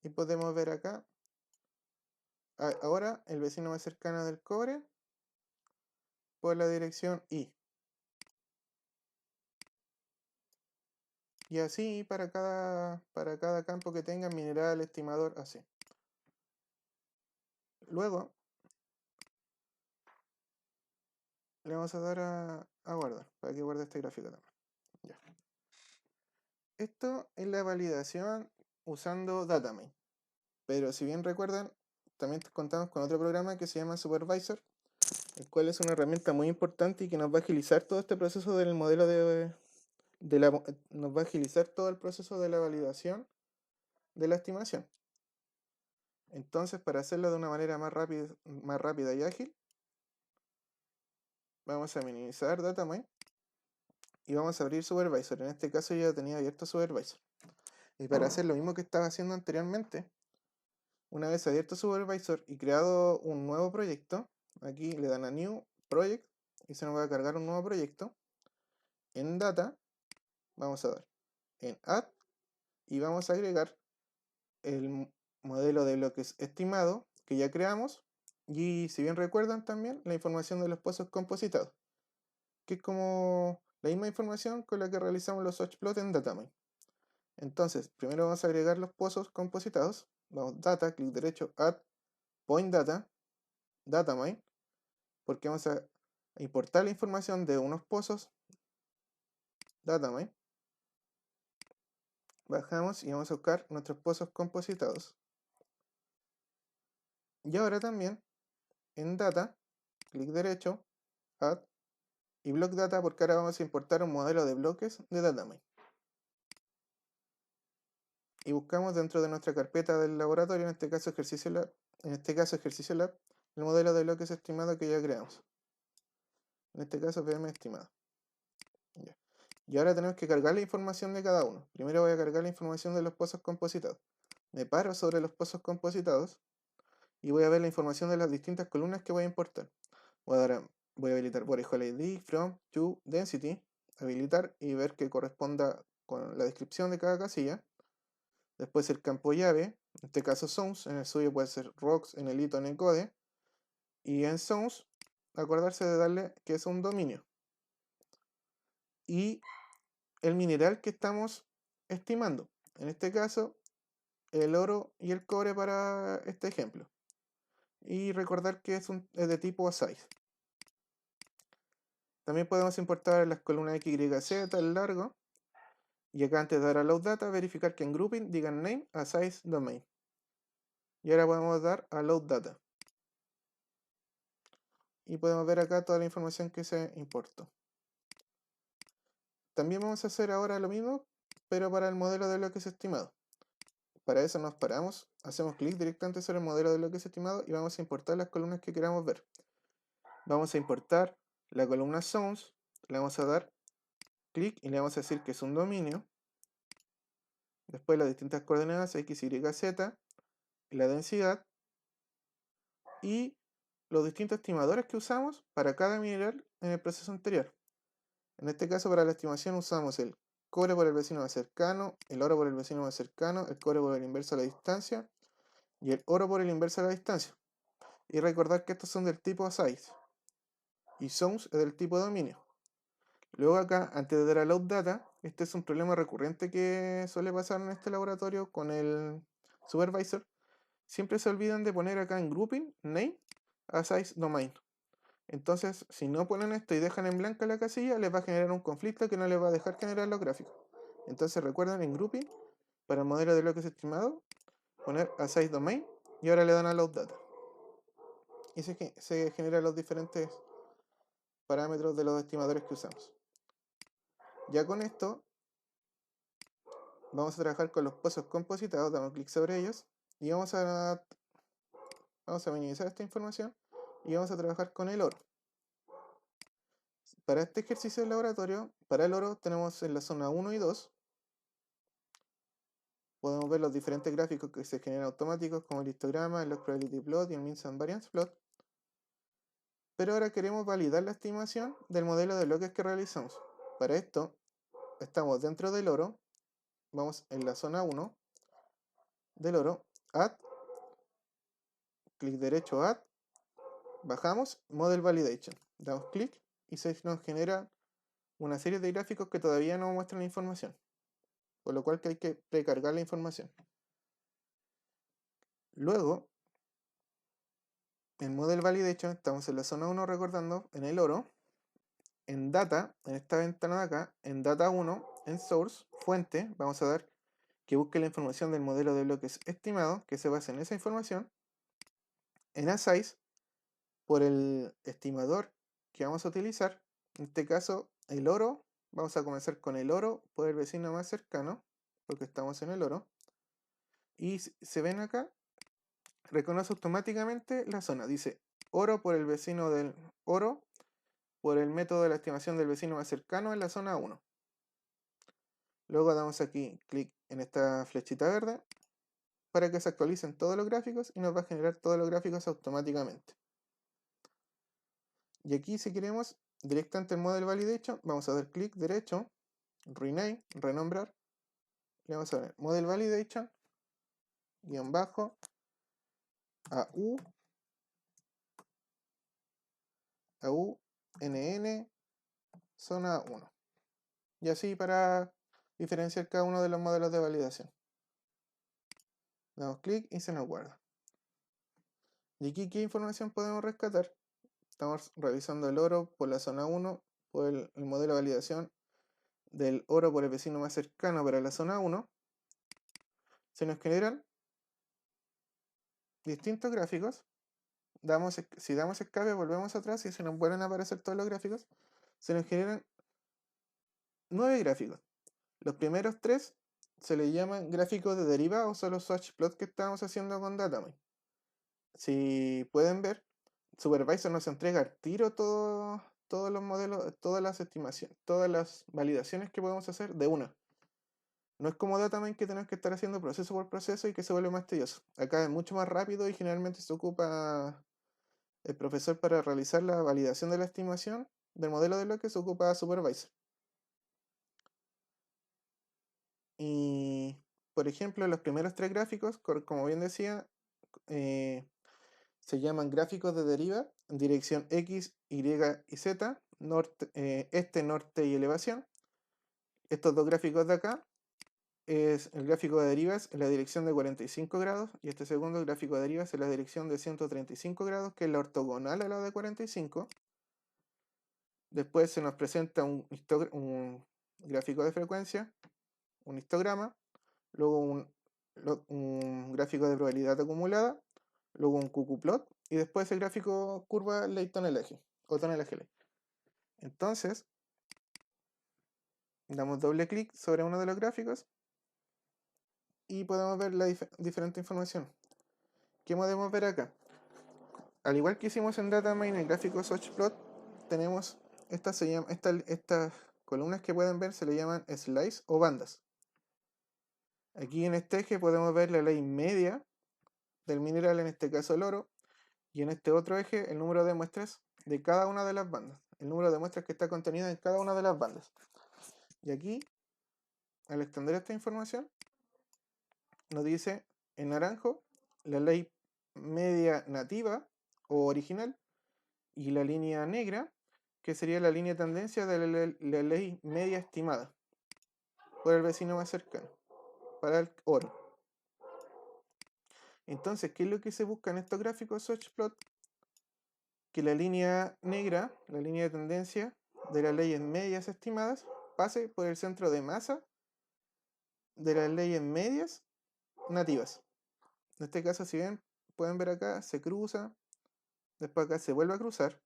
Y podemos ver acá, ahora el vecino más cercano del cobre por la dirección I. Y así para cada campo que tenga mineral, estimador, así. Luego le vamos a dar a guardar, para que guarde este gráfico también. Ya. Esto es la validación usando Datamine. Pero si bien recuerdan, también contamos con otro programa que se llama Supervisor, el cual es una herramienta muy importante y que nos va a agilizar todo este proceso del modelo nos va a agilizar todo el proceso de la validación de la estimación. Entonces, para hacerlo de una manera más rápida y ágil, vamos a minimizar Datamine y vamos a abrir Supervisor. En este caso yo ya tenía abierto Supervisor. Y para hacer lo mismo que estaba haciendo anteriormente, una vez abierto Supervisor y creado un nuevo proyecto, aquí le dan a New Project y se nos va a cargar un nuevo proyecto. En Data vamos a dar en Add y vamos a agregar el modelo de bloques estimado que ya creamos, y si bien recuerdan también la información de los pozos compositados, que es como la misma información con la que realizamos los Sochplot en Datamine. Entonces, primero vamos a agregar los pozos compositados. Vamos Data, clic derecho, Add, Point Data, Datamine, porque vamos a importar la información de unos pozos, Datamine. Bajamos y vamos a buscar nuestros pozos compositados. Y ahora también en Data, clic derecho, Add y Block Data, porque ahora vamos a importar un modelo de bloques de Datamine. Y buscamos dentro de nuestra carpeta del laboratorio, en este caso Ejercicio Lab, el modelo de bloques estimado que ya creamos. En este caso PM estimado. Ya. Y ahora tenemos que cargar la información de cada uno. Primero voy a cargar la información de los pozos compositados. Me paro sobre los pozos compositados y voy a ver la información de las distintas columnas que voy a importar. Voy a habilitar borehole ID, from, to, density, habilitar y ver que corresponda con la descripción de cada casilla. Después el campo llave, en este caso zones, en el suyo puede ser rocks, en el hito, en el code. Y en zones, acordarse de darle que es un dominio. Y el mineral que estamos estimando. En este caso, el oro y el cobre para este ejemplo. Y recordar que es de tipo size. También podemos importar las columnas X, Y, Z, el largo. Y acá antes de dar a load data, verificar que en grouping digan name a size domain. Y ahora podemos dar a load data. Y podemos ver acá toda la información que se importó. También vamos a hacer ahora lo mismo, pero para el modelo de bloques estimado. Para eso nos paramos, hacemos clic directamente sobre el modelo de bloques estimado y vamos a importar las columnas que queramos ver. Vamos a importar la columna zones, le vamos a dar clic y le vamos a decir que es un dominio. Después las distintas coordenadas X, Y, Z, la densidad y los distintos estimadores que usamos para cada mineral en el proceso anterior. En este caso, para la estimación usamos el cobre por el vecino más cercano, el oro por el vecino más cercano, el cobre por el inverso a la distancia y el oro por el inverso a la distancia. Y recordar que estos son del tipo size y zones es del tipo dominio. Luego acá, antes de dar a load data, este es un problema recurrente que suele pasar en este laboratorio con el supervisor. Siempre se olvidan de poner acá en grouping name a size domain. Entonces, si no ponen esto y dejan en blanca la casilla, les va a generar un conflicto que no les va a dejar generar los gráficos. Entonces recuerden en grouping, para el modelo de bloques estimado, poner assign domain y ahora le dan a load data. Y se generan los diferentes parámetros de los estimadores que usamos. Ya con esto, vamos a trabajar con los pozos compositados, damos clic sobre ellos y vamos a minimizar esta información y vamos a trabajar con el oro. Para este ejercicio de laboratorio, para el oro tenemos en la zona 1 y 2, podemos ver los diferentes gráficos que se generan automáticos como el histograma, el log probability plot y el means and variance plot. Pero ahora queremos validar la estimación del modelo de bloques que realizamos. Para esto, estamos dentro del oro, vamos en la zona 1 del oro, add, clic derecho add, bajamos, model validation, damos clic y se nos genera una serie de gráficos que todavía no muestran la información, por lo cual que hay que precargar la información. Luego, en model validation, estamos en la zona 1 recordando, en el oro, en data, en esta ventana de acá, en data 1, en source, fuente, vamos a dar que busque la información del modelo de bloques estimado, que se basa en esa información, en asize, por el estimador que vamos a utilizar, en este caso el oro, vamos a comenzar con el oro por el vecino más cercano, porque estamos en el oro, y se ven acá, reconoce automáticamente la zona, dice oro por el vecino del oro, por el método de la estimación del vecino más cercano en la zona 1. Luego damos aquí clic en esta flechita verde para que se actualicen todos los gráficos y nos va a generar todos los gráficos automáticamente. Y aquí si queremos directamente en Model Validation, vamos a dar clic derecho, rename, renombrar, le vamos a ver Model Validation, guión bajo, AU, NN, zona 1. Y así para diferenciar cada uno de los modelos de validación. Damos clic y se nos guarda. Y aquí, ¿qué información podemos rescatar? Estamos revisando el oro por la zona 1, por el modelo de validación del oro por el vecino más cercano para la zona 1. Se nos generan distintos gráficos. Si damos escape, volvemos atrás y se nos vuelven a aparecer todos los gráficos. Se nos generan 9 gráficos. Los primeros 3 se les llaman gráficos de deriva o son los swatch plots que estamos haciendo con Datamine. Si pueden ver, Supervisor nos entrega al tiro todos los modelos, todas las estimaciones, todas las validaciones que podemos hacer de una. No es como Datamine que tenemos que estar haciendo proceso por proceso y que se vuelve más tedioso. Acá es mucho más rápido y generalmente se ocupa el profesor para realizar la validación de la estimación del modelo de bloques, se ocupa Supervisor. Y, por ejemplo, los primeros 3 gráficos, como bien decía, se llaman gráficos de deriva en dirección X, Y y Z, norte, este, norte y elevación. Estos dos gráficos de acá es el gráfico de derivas en la dirección de 45 grados y este segundo gráfico de derivas en la dirección de 135 grados, que es la ortogonal a la de 45. Después se nos presenta un gráfico de frecuencia, un histograma, luego un gráfico de probabilidad acumulada, luego un QQ-plot y después el gráfico curva Ley-Tonel-Eje o Tonel-Eje. Entonces, damos doble clic sobre uno de los gráficos y podemos ver la diferente información. ¿Qué podemos ver acá? Al igual que hicimos en Datamine, en el gráfico Swatchplot, tenemos estas columnas que pueden ver se le llaman slice o bandas. Aquí en este eje podemos ver la ley media del mineral, en este caso el oro, y en este otro eje el número de muestras de cada una de las bandas, el número de muestras que está contenida en cada una de las bandas. Y aquí, al extender esta información, nos dice en naranjo la ley media nativa o original y la línea negra, que sería la línea de tendencia de la ley media estimada por el vecino más cercano, para el oro. Entonces, ¿qué es lo que se busca en estos gráficos Swatchplot? que la línea negra, la línea de tendencia de las leyes medias estimadas, pase por el centro de masa de las leyes medias nativas. En este caso, si ven, pueden ver acá, se cruza, después acá se vuelve a cruzar.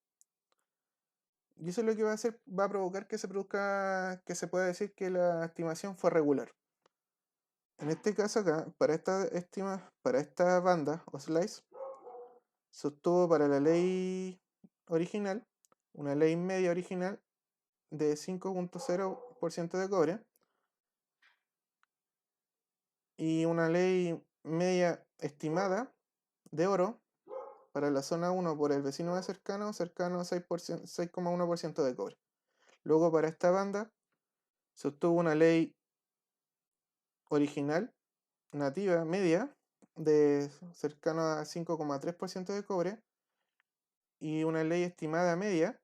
Y eso es lo que va a hacer, va a provocar que se produzca, que se pueda decir que la estimación fue regular. En este caso acá, para esta banda o slice, sostuvo para la ley original, una ley media original de 5.0% de cobre y una ley media estimada de oro para la zona 1 por el vecino más cercano, cercano a 6,1% de cobre. Luego para esta banda se obtuvo una ley original nativa media de cercano a 5,3% de cobre y una ley estimada media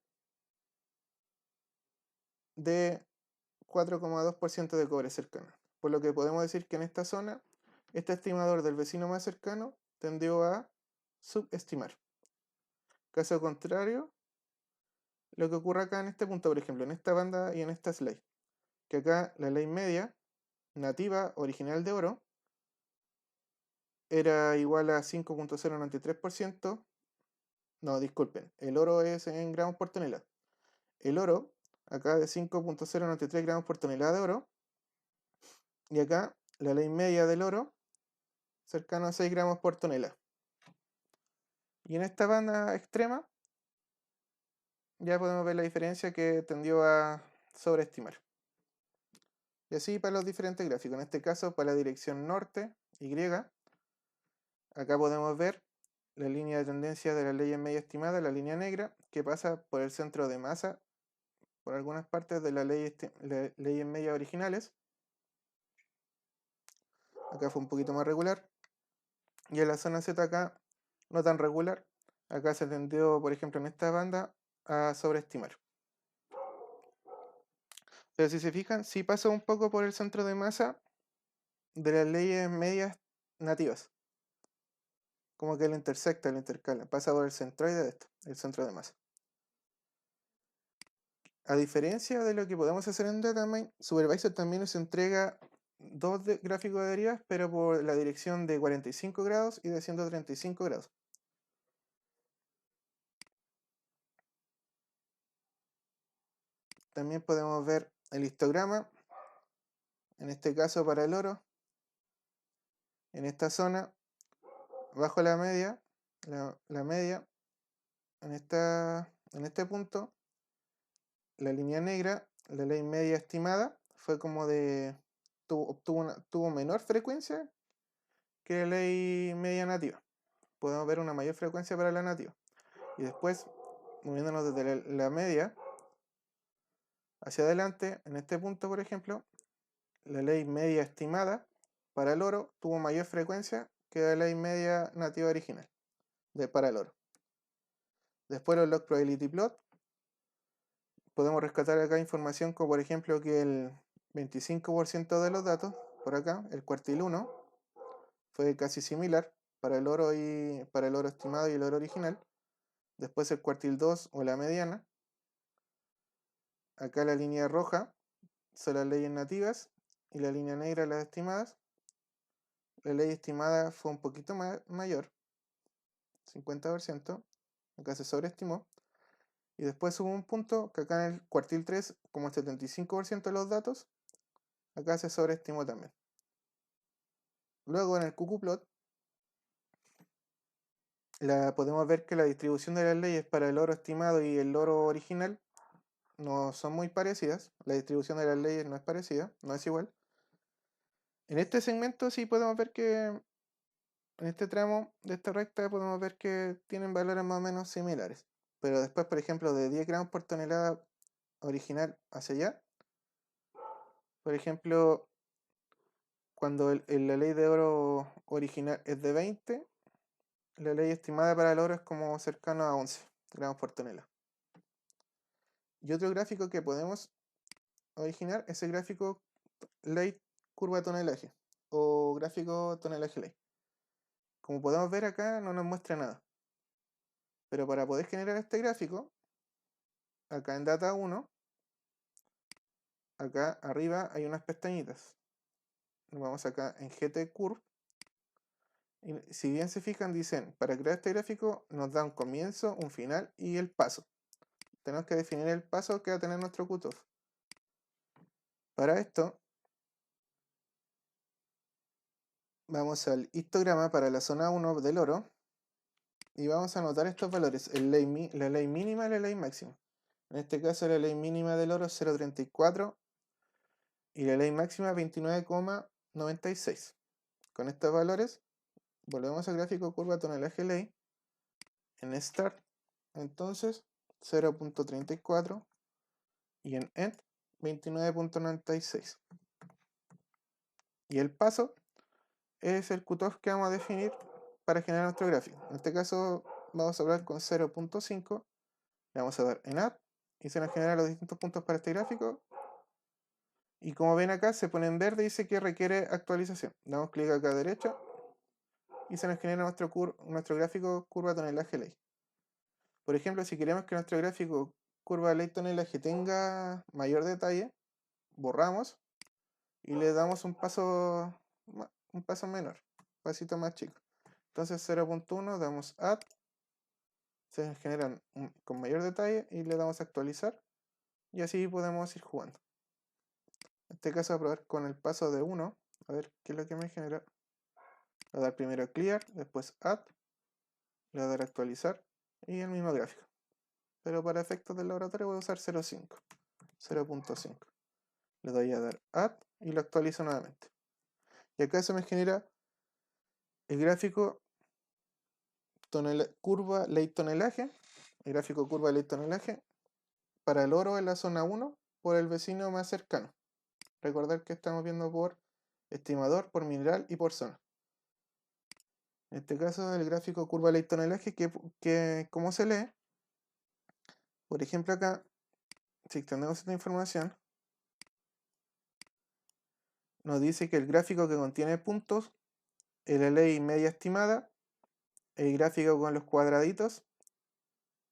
de 4,2% de cobre cercano. Por lo que podemos decir que en esta zona, este estimador del vecino más cercano tendió a subestimar. Caso contrario, lo que ocurre acá en este punto, por ejemplo, en esta banda y en esta slide, que acá la ley media nativa original de oro era igual a 5.093%. No, disculpen, el oro es en gramos por tonelada. El oro, acá de 5.093 gramos por tonelada de oro, y acá la ley media del oro, cercano a 6 gramos por tonelada. Y en esta banda extrema, ya podemos ver la diferencia que tendió a sobreestimar. Y así para los diferentes gráficos. En este caso, para la dirección norte, Y, acá podemos ver la línea de tendencia de la ley media estimada, la línea negra, que pasa por el centro de masa, por algunas partes de las leyes medias originales. Acá fue un poquito más regular. Y en la zona Z acá, no tan regular. Acá se tendió, por ejemplo, en esta banda, a sobreestimar. Pero si se fijan, sí pasa un poco por el centro de masa de las leyes medias nativas. Como que lo intersecta, lo intercala. Pasa por el centroide de esto, el centro de masa. A diferencia de lo que podemos hacer en Datamine, Supervisor también nos entrega dos gráficos de derivas, pero por la dirección de 45 grados y de 135 grados. También podemos ver el histograma, en este caso para el oro, en esta zona, bajo la media, la media, en este punto, la línea negra, la ley media estimada, fue como tuvo menor frecuencia que la ley media nativa. Podemos ver una mayor frecuencia para la nativa. Y después, moviéndonos desde la media hacia adelante, en este punto, por ejemplo, la ley media estimada para el oro tuvo mayor frecuencia que la ley media nativa original para el oro. Después los log probability plot. Podemos rescatar acá información como por ejemplo que el 25% de los datos, por acá, el cuartil 1, fue casi similar para el oro estimado y el oro original. Después el cuartil 2 o la mediana. Acá la línea roja son las leyes nativas y la línea negra las estimadas. La ley estimada fue un poquito mayor, 50%, acá se sobreestimó. Y después hubo un punto que acá en el cuartil 3, como el 75% de los datos, acá se sobreestimó también. Luego en el QQplot podemos ver que la distribución de las leyes para el oro estimado y el oro original no son muy parecidas. La distribución de las leyes no es parecida, no es igual. En este segmento sí podemos ver que, en este tramo de esta recta podemos ver que tienen valores más o menos similares. Pero después, por ejemplo, de 10 gramos por tonelada original hacia allá, por ejemplo, cuando la ley de oro original es de 20, la ley estimada para el oro es como cercano a 11 gramos por tonelada. Y otro gráfico que podemos originar es el gráfico ley curva tonelaje o gráfico tonelaje ley. Como podemos ver acá no nos muestra nada. Pero para poder generar este gráfico, acá en Data 1, acá arriba hay unas pestañitas. Nos vamos acá en GT Curve. Y si bien se fijan, dicen, para crear este gráfico nos da un comienzo, un final y el paso. Tenemos que definir el paso que va a tener nuestro cutoff. Para esto, vamos al histograma para la zona 1 del oro y vamos a anotar estos valores, la ley mínima y la ley máxima. En este caso la ley mínima del oro es 0,34 y la ley máxima 29,96. Con estos valores, volvemos al gráfico curva tonelaje ley en Start, entonces 0,34 y en End 29,96. Y el paso es el cutoff que vamos a definir para generar nuestro gráfico. En este caso vamos a hablar con 0,5, le vamos a dar en Add y se nos generan los distintos puntos para este gráfico. Y como ven acá, se pone en verde y dice que requiere actualización. Damos clic acá a derecha y se nos genera nuestro gráfico curva tonelaje ley. Por ejemplo, si queremos que nuestro gráfico curva ley tonelaje tenga mayor detalle, borramos y le damos un paso menor, un pasito más chico. Entonces 0,1 damos add, se generan con mayor detalle y le damos actualizar y así podemos ir jugando. En este caso voy a probar con el paso de 1, a ver qué es lo que me genera. Le voy a dar primero clear, después add, le voy a dar actualizar y el mismo gráfico. Pero para efectos del laboratorio voy a usar 0.5. Le doy a dar add y lo actualizo nuevamente. Y acá se me genera el gráfico curva ley tonelaje, el gráfico curva ley tonelaje para el oro en la zona 1 por el vecino más cercano. Recordar que estamos viendo por estimador, por mineral y por zona. En este caso el gráfico curva ley tonelaje que como se lee, por ejemplo acá, si extendemos esta información, nos dice que el gráfico que contiene puntos es la ley media estimada, el gráfico con los cuadraditos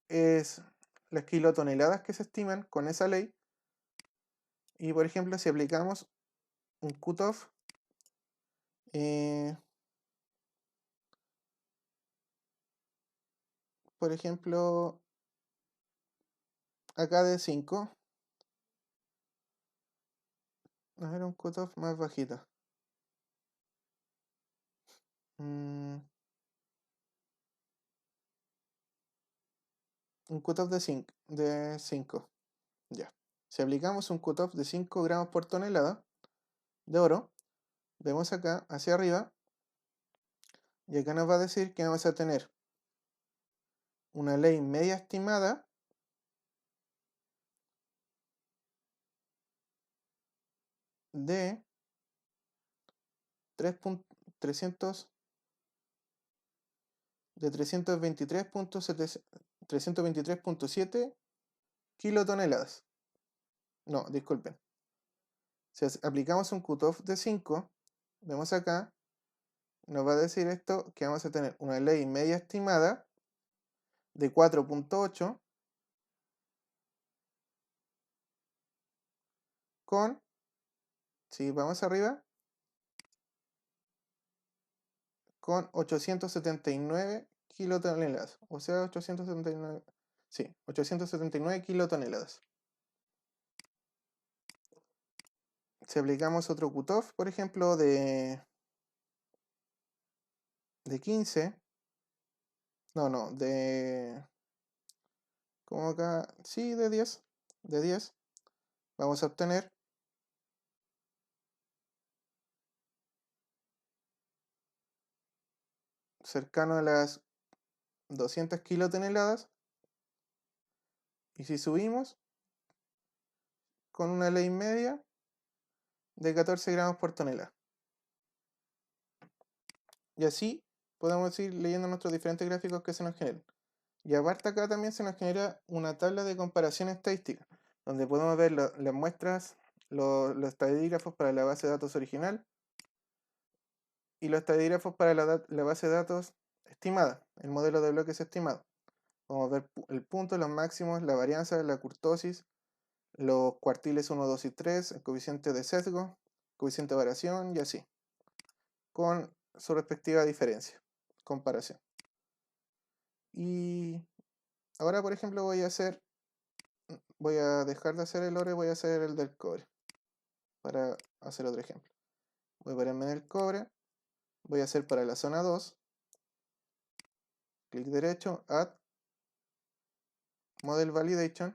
es las kilotoneladas que se estiman con esa ley. Y por ejemplo, si aplicamos un cutoff, por ejemplo, acá de 5, a ver, un cutoff más bajito. Un cutoff de 5. Ya. Si aplicamos un cutoff de 5 gramos por tonelada de oro, vemos acá hacia arriba, y acá nos va a decir que vamos a tener una ley media estimada de 323.7 kilotoneladas. No, disculpen. Si aplicamos un cutoff de 5, vemos acá, nos va a decir esto que vamos a tener una ley media estimada de 4.8 con, si vamos arriba, con 879 kilotoneladas. O sea, 879, sí, 879 kilotoneladas. Si aplicamos otro cutoff, por ejemplo, de 15, no, como acá, sí, de 10, vamos a obtener cercano a las 200 kilotoneladas. Y si subimos, con una ley media de 14 gramos por tonelada. Y así podemos ir leyendo nuestros diferentes gráficos que se nos generan. Y aparte acá también se nos genera una tabla de comparación estadística, donde podemos ver las muestras, los estadígrafos para la base de datos original y los estadígrafos para la base de datos estimada, el modelo de bloques estimado. Podemos ver el punto, los máximos, la varianza, la kurtosis, los cuartiles 1, 2 y 3, el coeficiente de sesgo, coeficiente de variación y así, con su respectiva diferencia, comparación. Y ahora, por ejemplo, voy a dejar de hacer el oro y voy a hacer el del cobre, para hacer otro ejemplo. Voy a ponerme en el cobre, voy a hacer para la zona 2, clic derecho, Add, Model Validation,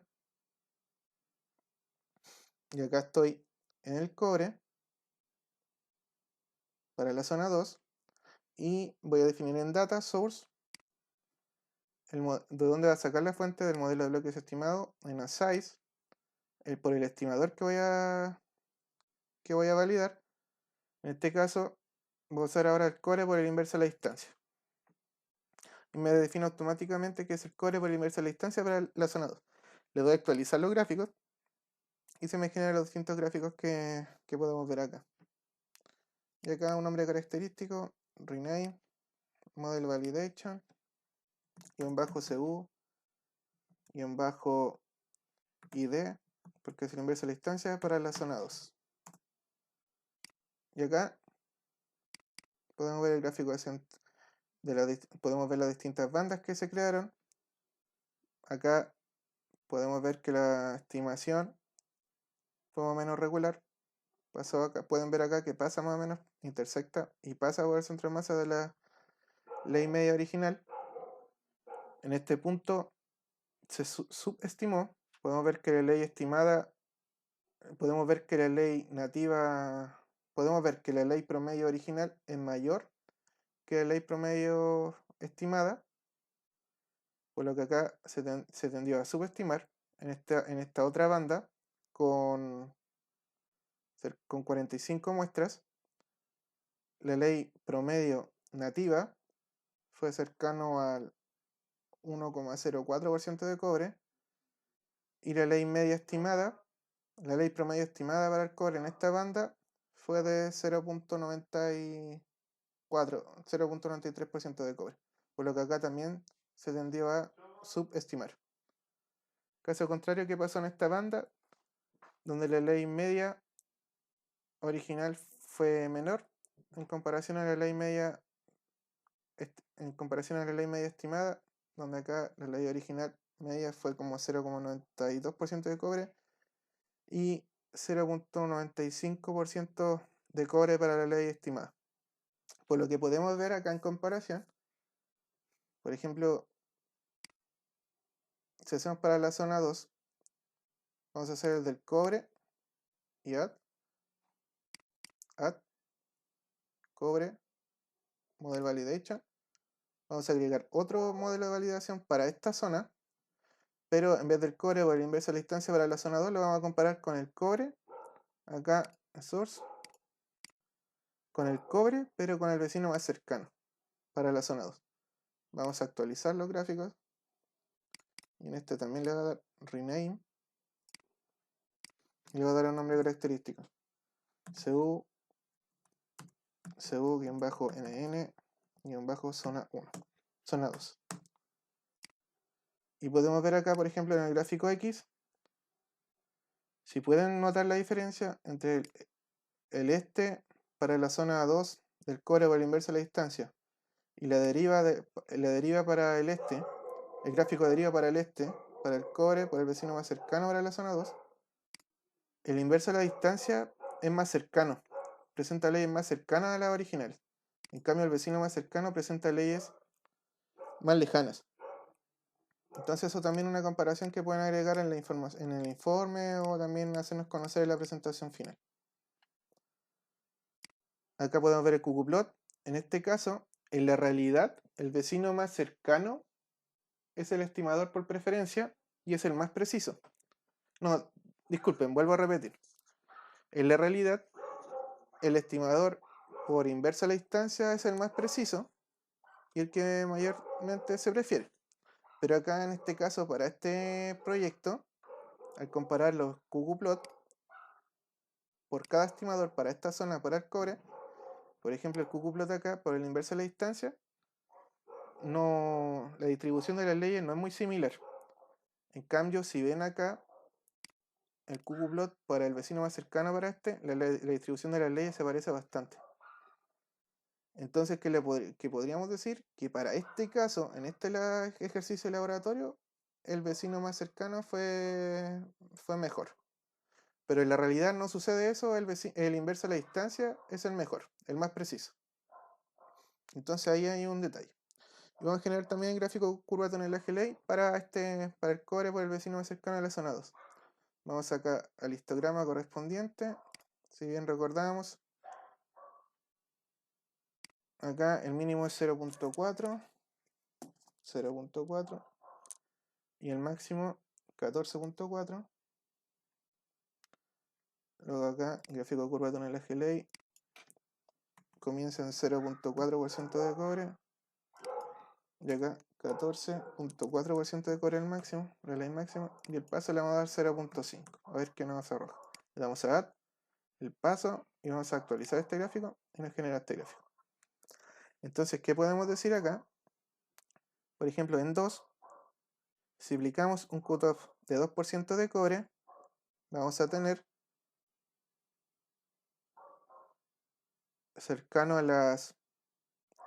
y acá estoy en el cobre, para la zona 2, y voy a definir en Data Source, de dónde va a sacar la fuente del modelo de bloques estimado, en Size, por el estimador que voy a validar. En este caso, voy a usar ahora el cobre por el inverso de la distancia. Y me define automáticamente que es el cobre por el inverso de la distancia para la zona 2. Le doy a actualizar los gráficos y se me generan los distintos gráficos que podemos ver acá. Y acá un nombre característico, rename, model validation, -cu, -id, porque es el inverso de la distancia para la zona 2. Y acá podemos ver el gráfico podemos ver las distintas bandas que se crearon. Acá podemos ver que la estimación fue más o menos regular. Pasó acá, pueden ver acá que pasa más o menos, intersecta y pasa por el centro de masa de la ley media original. En este punto se subestimó. Podemos ver que la ley estimada, podemos ver que la ley nativa, podemos ver que la ley promedio original es mayor que la ley promedio estimada, por lo que acá se tendió a subestimar en esta otra banda con 45 muestras. La ley promedio nativa fue cercano al 1,04% de cobre, y la ley media estimada, la ley promedio estimada para el cobre en esta banda fue de 0,93% de cobre, por lo que acá también se tendió a subestimar. Caso contrario, ¿qué pasó en esta banda? Donde la ley media original fue menor en comparación a la ley media estimada, donde acá la ley original media fue como 0,92% de cobre y 0,95% de cobre para la ley estimada. Por lo que podemos ver acá en comparación, por ejemplo, si hacemos para la zona 2, vamos a hacer el del cobre y add, cobre, model validation. Vamos a agregar otro modelo de validación para esta zona, pero en vez del cobre por el inverso de la distancia para la zona 2, lo vamos a comparar con el cobre, acá en source, con el cobre, pero con el vecino más cercano para la zona 2. Vamos a actualizar los gráficos, y en este también le voy a dar rename, y le voy a dar un nombre característico, cu-nn-zona 1, zona 2. Y podemos ver acá, por ejemplo, en el gráfico X, si pueden notar la diferencia entre el este para la zona 2 del cobre por el inverso de la distancia y la deriva para el este, el gráfico deriva para el este, para el cobre por el vecino más cercano para la zona 2, el inverso de la distancia es más cercano, presenta leyes más cercanas a las originales. En cambio, el vecino más cercano presenta leyes más lejanas. Entonces eso también es una comparación que pueden agregar en el informe, o también hacernos conocer en la presentación final. Acá podemos ver el cucuplot. En este caso, en la realidad, el vecino más cercano es el estimador por preferencia y es el más preciso. No, disculpen, vuelvo a repetir. En la realidad, el estimador por inversa a la distancia es el más preciso y el que mayormente se prefiere. Pero acá en este caso, para este proyecto, al comparar los cucuplot por cada estimador para esta zona para el cobre, por ejemplo el cucuplot acá por el inverso de la distancia, la distribución de las leyes no es muy similar. En cambio, si ven acá, el QQplot para el vecino más cercano para este, la distribución de las leyes se parece bastante. Entonces, ¿qué podríamos decir? Que para este caso, en este ejercicio de laboratorio, el vecino más cercano fue mejor. Pero en la realidad no sucede eso, el inverso a la distancia es el mejor, el más preciso. Entonces ahí hay un detalle. Y vamos a generar también el gráfico curva tonelaje ley para el cobre por el vecino más cercano de la zona 2. Vamos acá al histograma correspondiente. Si bien recordamos, acá el mínimo es 0.4, 0.4 y el máximo 14.4. Luego acá, gráfico curva tonelaje ley, comienza en 0.4% de cobre y acá 14.4% de cobre el máximo, la ley máxima, y el paso le vamos a dar 0.5. A ver qué nos arroja. Le damos a dar el paso y vamos a actualizar este gráfico y nos genera este gráfico. Entonces, ¿qué podemos decir acá? Por ejemplo, en 2, si aplicamos un cutoff de 2% de cobre, vamos a tener cercano a las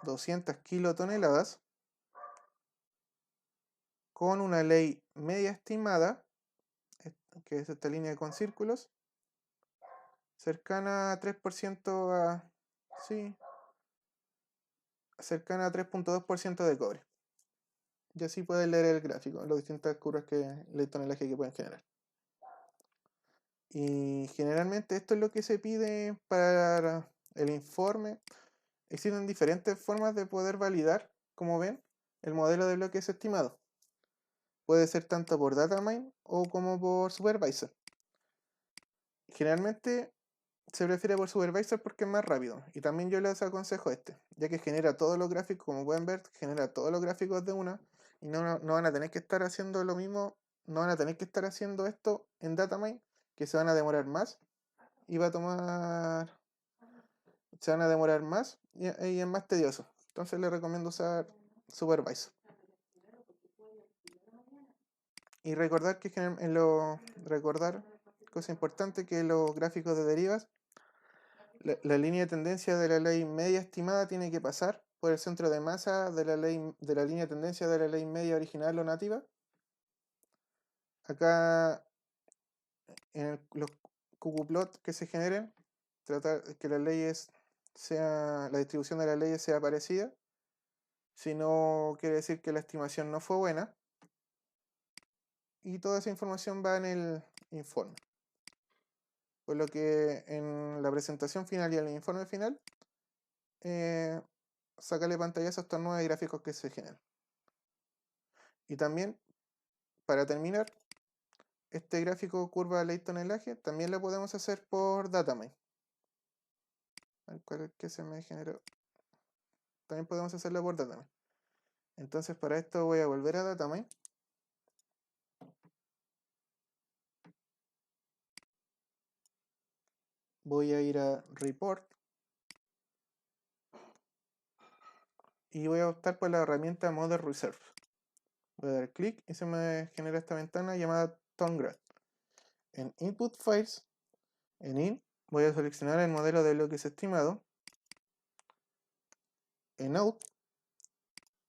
200 kilotoneladas con una ley media estimada, que es esta línea con círculos, cercana a 3% sí, cercana a 3.2% de cobre. Y así pueden leer el gráfico, las distintas curvas de tonelaje que pueden generar. Y generalmente esto es lo que se pide para el informe. Existen diferentes formas de poder validar, como ven, el modelo de bloques estimado. Puede ser tanto por datamine o como por supervisor. Generalmente se prefiere por supervisor porque es más rápido. Y también yo les aconsejo ya que genera todos los gráficos, como pueden ver, genera todos los gráficos de una. Y no van a tener que estar haciendo lo mismo, no van a tener que estar haciendo esto en datamine, que se van a demorar más. Y se van a demorar más y es más tedioso. Entonces les recomiendo usar supervisor. Y recordar cosa importante, que los gráficos de derivas, la línea de tendencia de la ley media estimada tiene que pasar por el centro de masa de la línea de tendencia de la ley media original o nativa. Acá en los QQplot que se generen, tratar que la distribución de las leyes sea parecida. Si no, quiere decir que la estimación no fue buena. Y toda esa información va en el informe. Por lo que en la presentación final y en el informe final, sácale pantallazo a estos 9 gráficos que se generan. Y también, para terminar, este gráfico curva ley tonelaje también lo podemos hacer por datamine. ¿Cuál es que se me generó? También podemos hacerlo por datamine. Entonces, para esto voy a volver a datamine. Voy a ir a report. Y voy a optar por la herramienta Model Reserve. Voy a dar clic y se me genera esta ventana llamada TONGRAD. En Input Files, en In, voy a seleccionar el modelo de bloques estimado. En Out,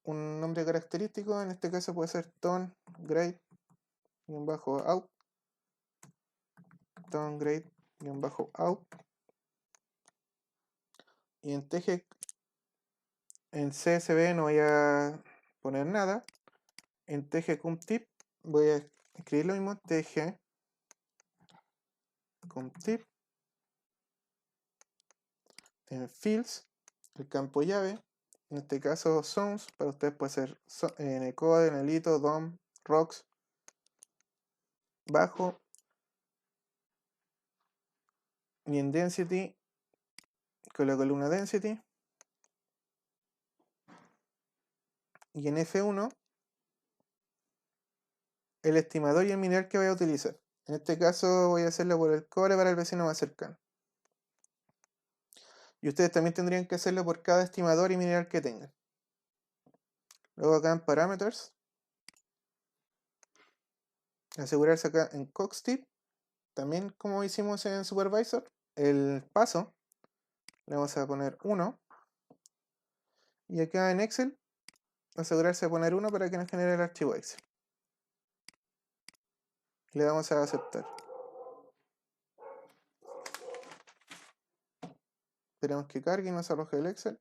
un nombre característico, en este caso puede ser TONGRAD-out. TONGRAD-out. Y en TG, en CSV no voy a poner nada. En TG-CUMTIP voy a escribir lo mismo, TG-CUMTIP. En Fields, el campo llave, en este caso Zones, para ustedes puede ser Ncode, Nelito, DOM, Rocks, bajo. Y en Density, con la columna Density. Y en F1, el estimador y el mineral que voy a utilizar. En este caso voy a hacerlo por el cobre para el vecino más cercano. Y ustedes también tendrían que hacerlo por cada estimador y mineral que tengan. Luego acá en Parameters, asegurarse acá en Coxtip, también como hicimos en Supervisor, el paso, le vamos a poner 1. Y acá en Excel, asegurarse de poner 1 para que nos genere el archivo Excel. Le damos a aceptar. Esperamos que cargue y nos arroje el Excel.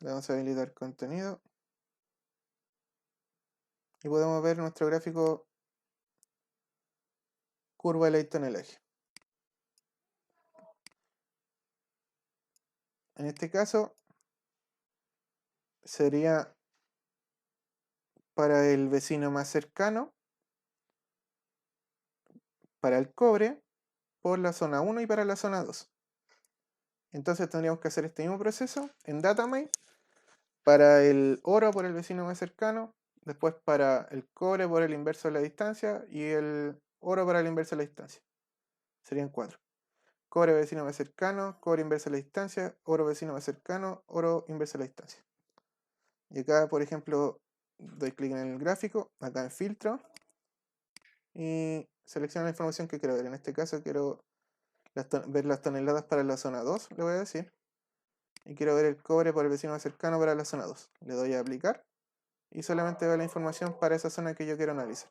Le vamos a habilitar contenido. Y podemos ver nuestro gráfico curva de Ley tonelaje. En este caso, sería para el vecino más cercano, para el cobre, por la zona 1 y para la zona 2. Entonces tendríamos que hacer este mismo proceso en Datamine, para el oro por el vecino más cercano, después para el cobre por el inverso de la distancia y el oro para el inverso de la distancia. Serían 4. Cobre vecino más cercano, cobre inverso de la distancia, oro vecino más cercano, oro inverso de la distancia. Y acá, por ejemplo, doy clic en el gráfico, acá en filtro, y selecciono la información que quiero ver. En este caso quiero ver las toneladas para la zona 2, le voy a decir. Y quiero ver el cobre por el vecino más cercano para la zona 2. Le doy a aplicar y solamente veo la información para esa zona que yo quiero analizar.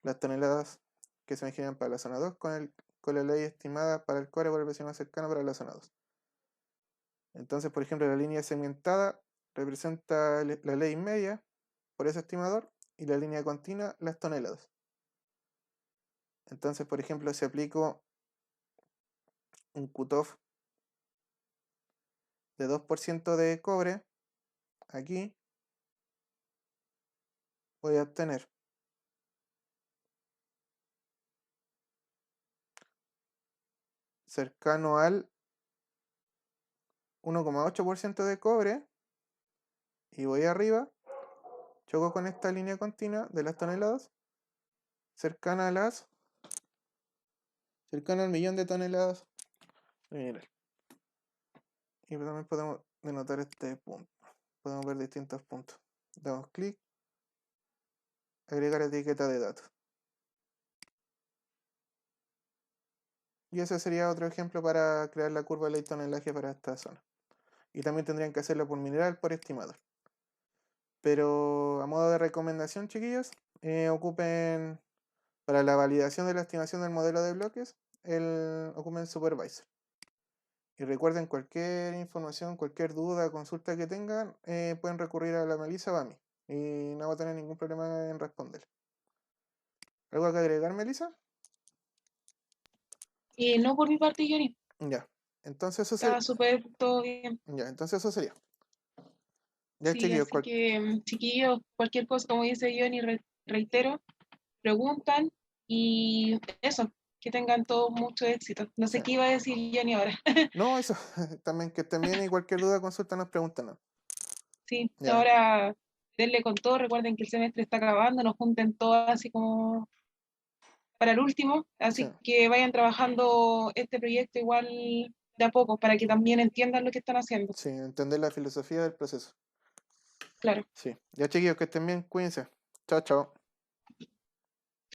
Las toneladas que se me generan para la zona 2 con la ley estimada para el cobre por el vecino más cercano para la zona 2. Entonces, por ejemplo, la línea segmentada representa la ley media por ese estimador y la línea continua las toneladas. Entonces, por ejemplo, si aplico un cutoff de 2% de cobre, aquí voy a obtener cercano al 1,8% de cobre y voy arriba, choco con esta línea continua de las toneladas, cercana al millón de toneladas de mineral. Y también podemos denotar este punto. Podemos ver distintos puntos. Damos clic, agregar etiqueta de datos. Y ese sería otro ejemplo para crear la curva de ley tonelaje para esta zona. Y también tendrían que hacerlo por mineral, por estimador. Pero a modo de recomendación, chiquillos, ocupen para la validación de la estimación del modelo de bloques, ocupen Supervisor. Y recuerden, cualquier información, cualquier duda, consulta que tengan, pueden recurrir a la Melissa o a mí. Y no va a tener ningún problema en responder. ¿Algo que agregar, Melissa? No por mi parte, Johnny. Ya. Entonces eso Está súper todo bien. Ya, entonces eso sería. Ya, Sí, chiquillos, así que, chiquillos, cualquier cosa, como dice Johnny, reitero, preguntan y eso, que tengan todos mucho éxito. No sí. sé qué iba a decir Johnny ahora. No, eso, también que estén bien y cualquier duda, consulta, nos preguntan. Sí, Ya, ahora denle con todo, recuerden que el semestre está acabando, nos junten todos así como para el último, sí, así que vayan trabajando este proyecto igual de a poco, para que también entiendan lo que están haciendo. sí, entender la filosofía del proceso. Claro. Sí. Ya, chiquillos, que estén bien, cuídense. Chao, chao.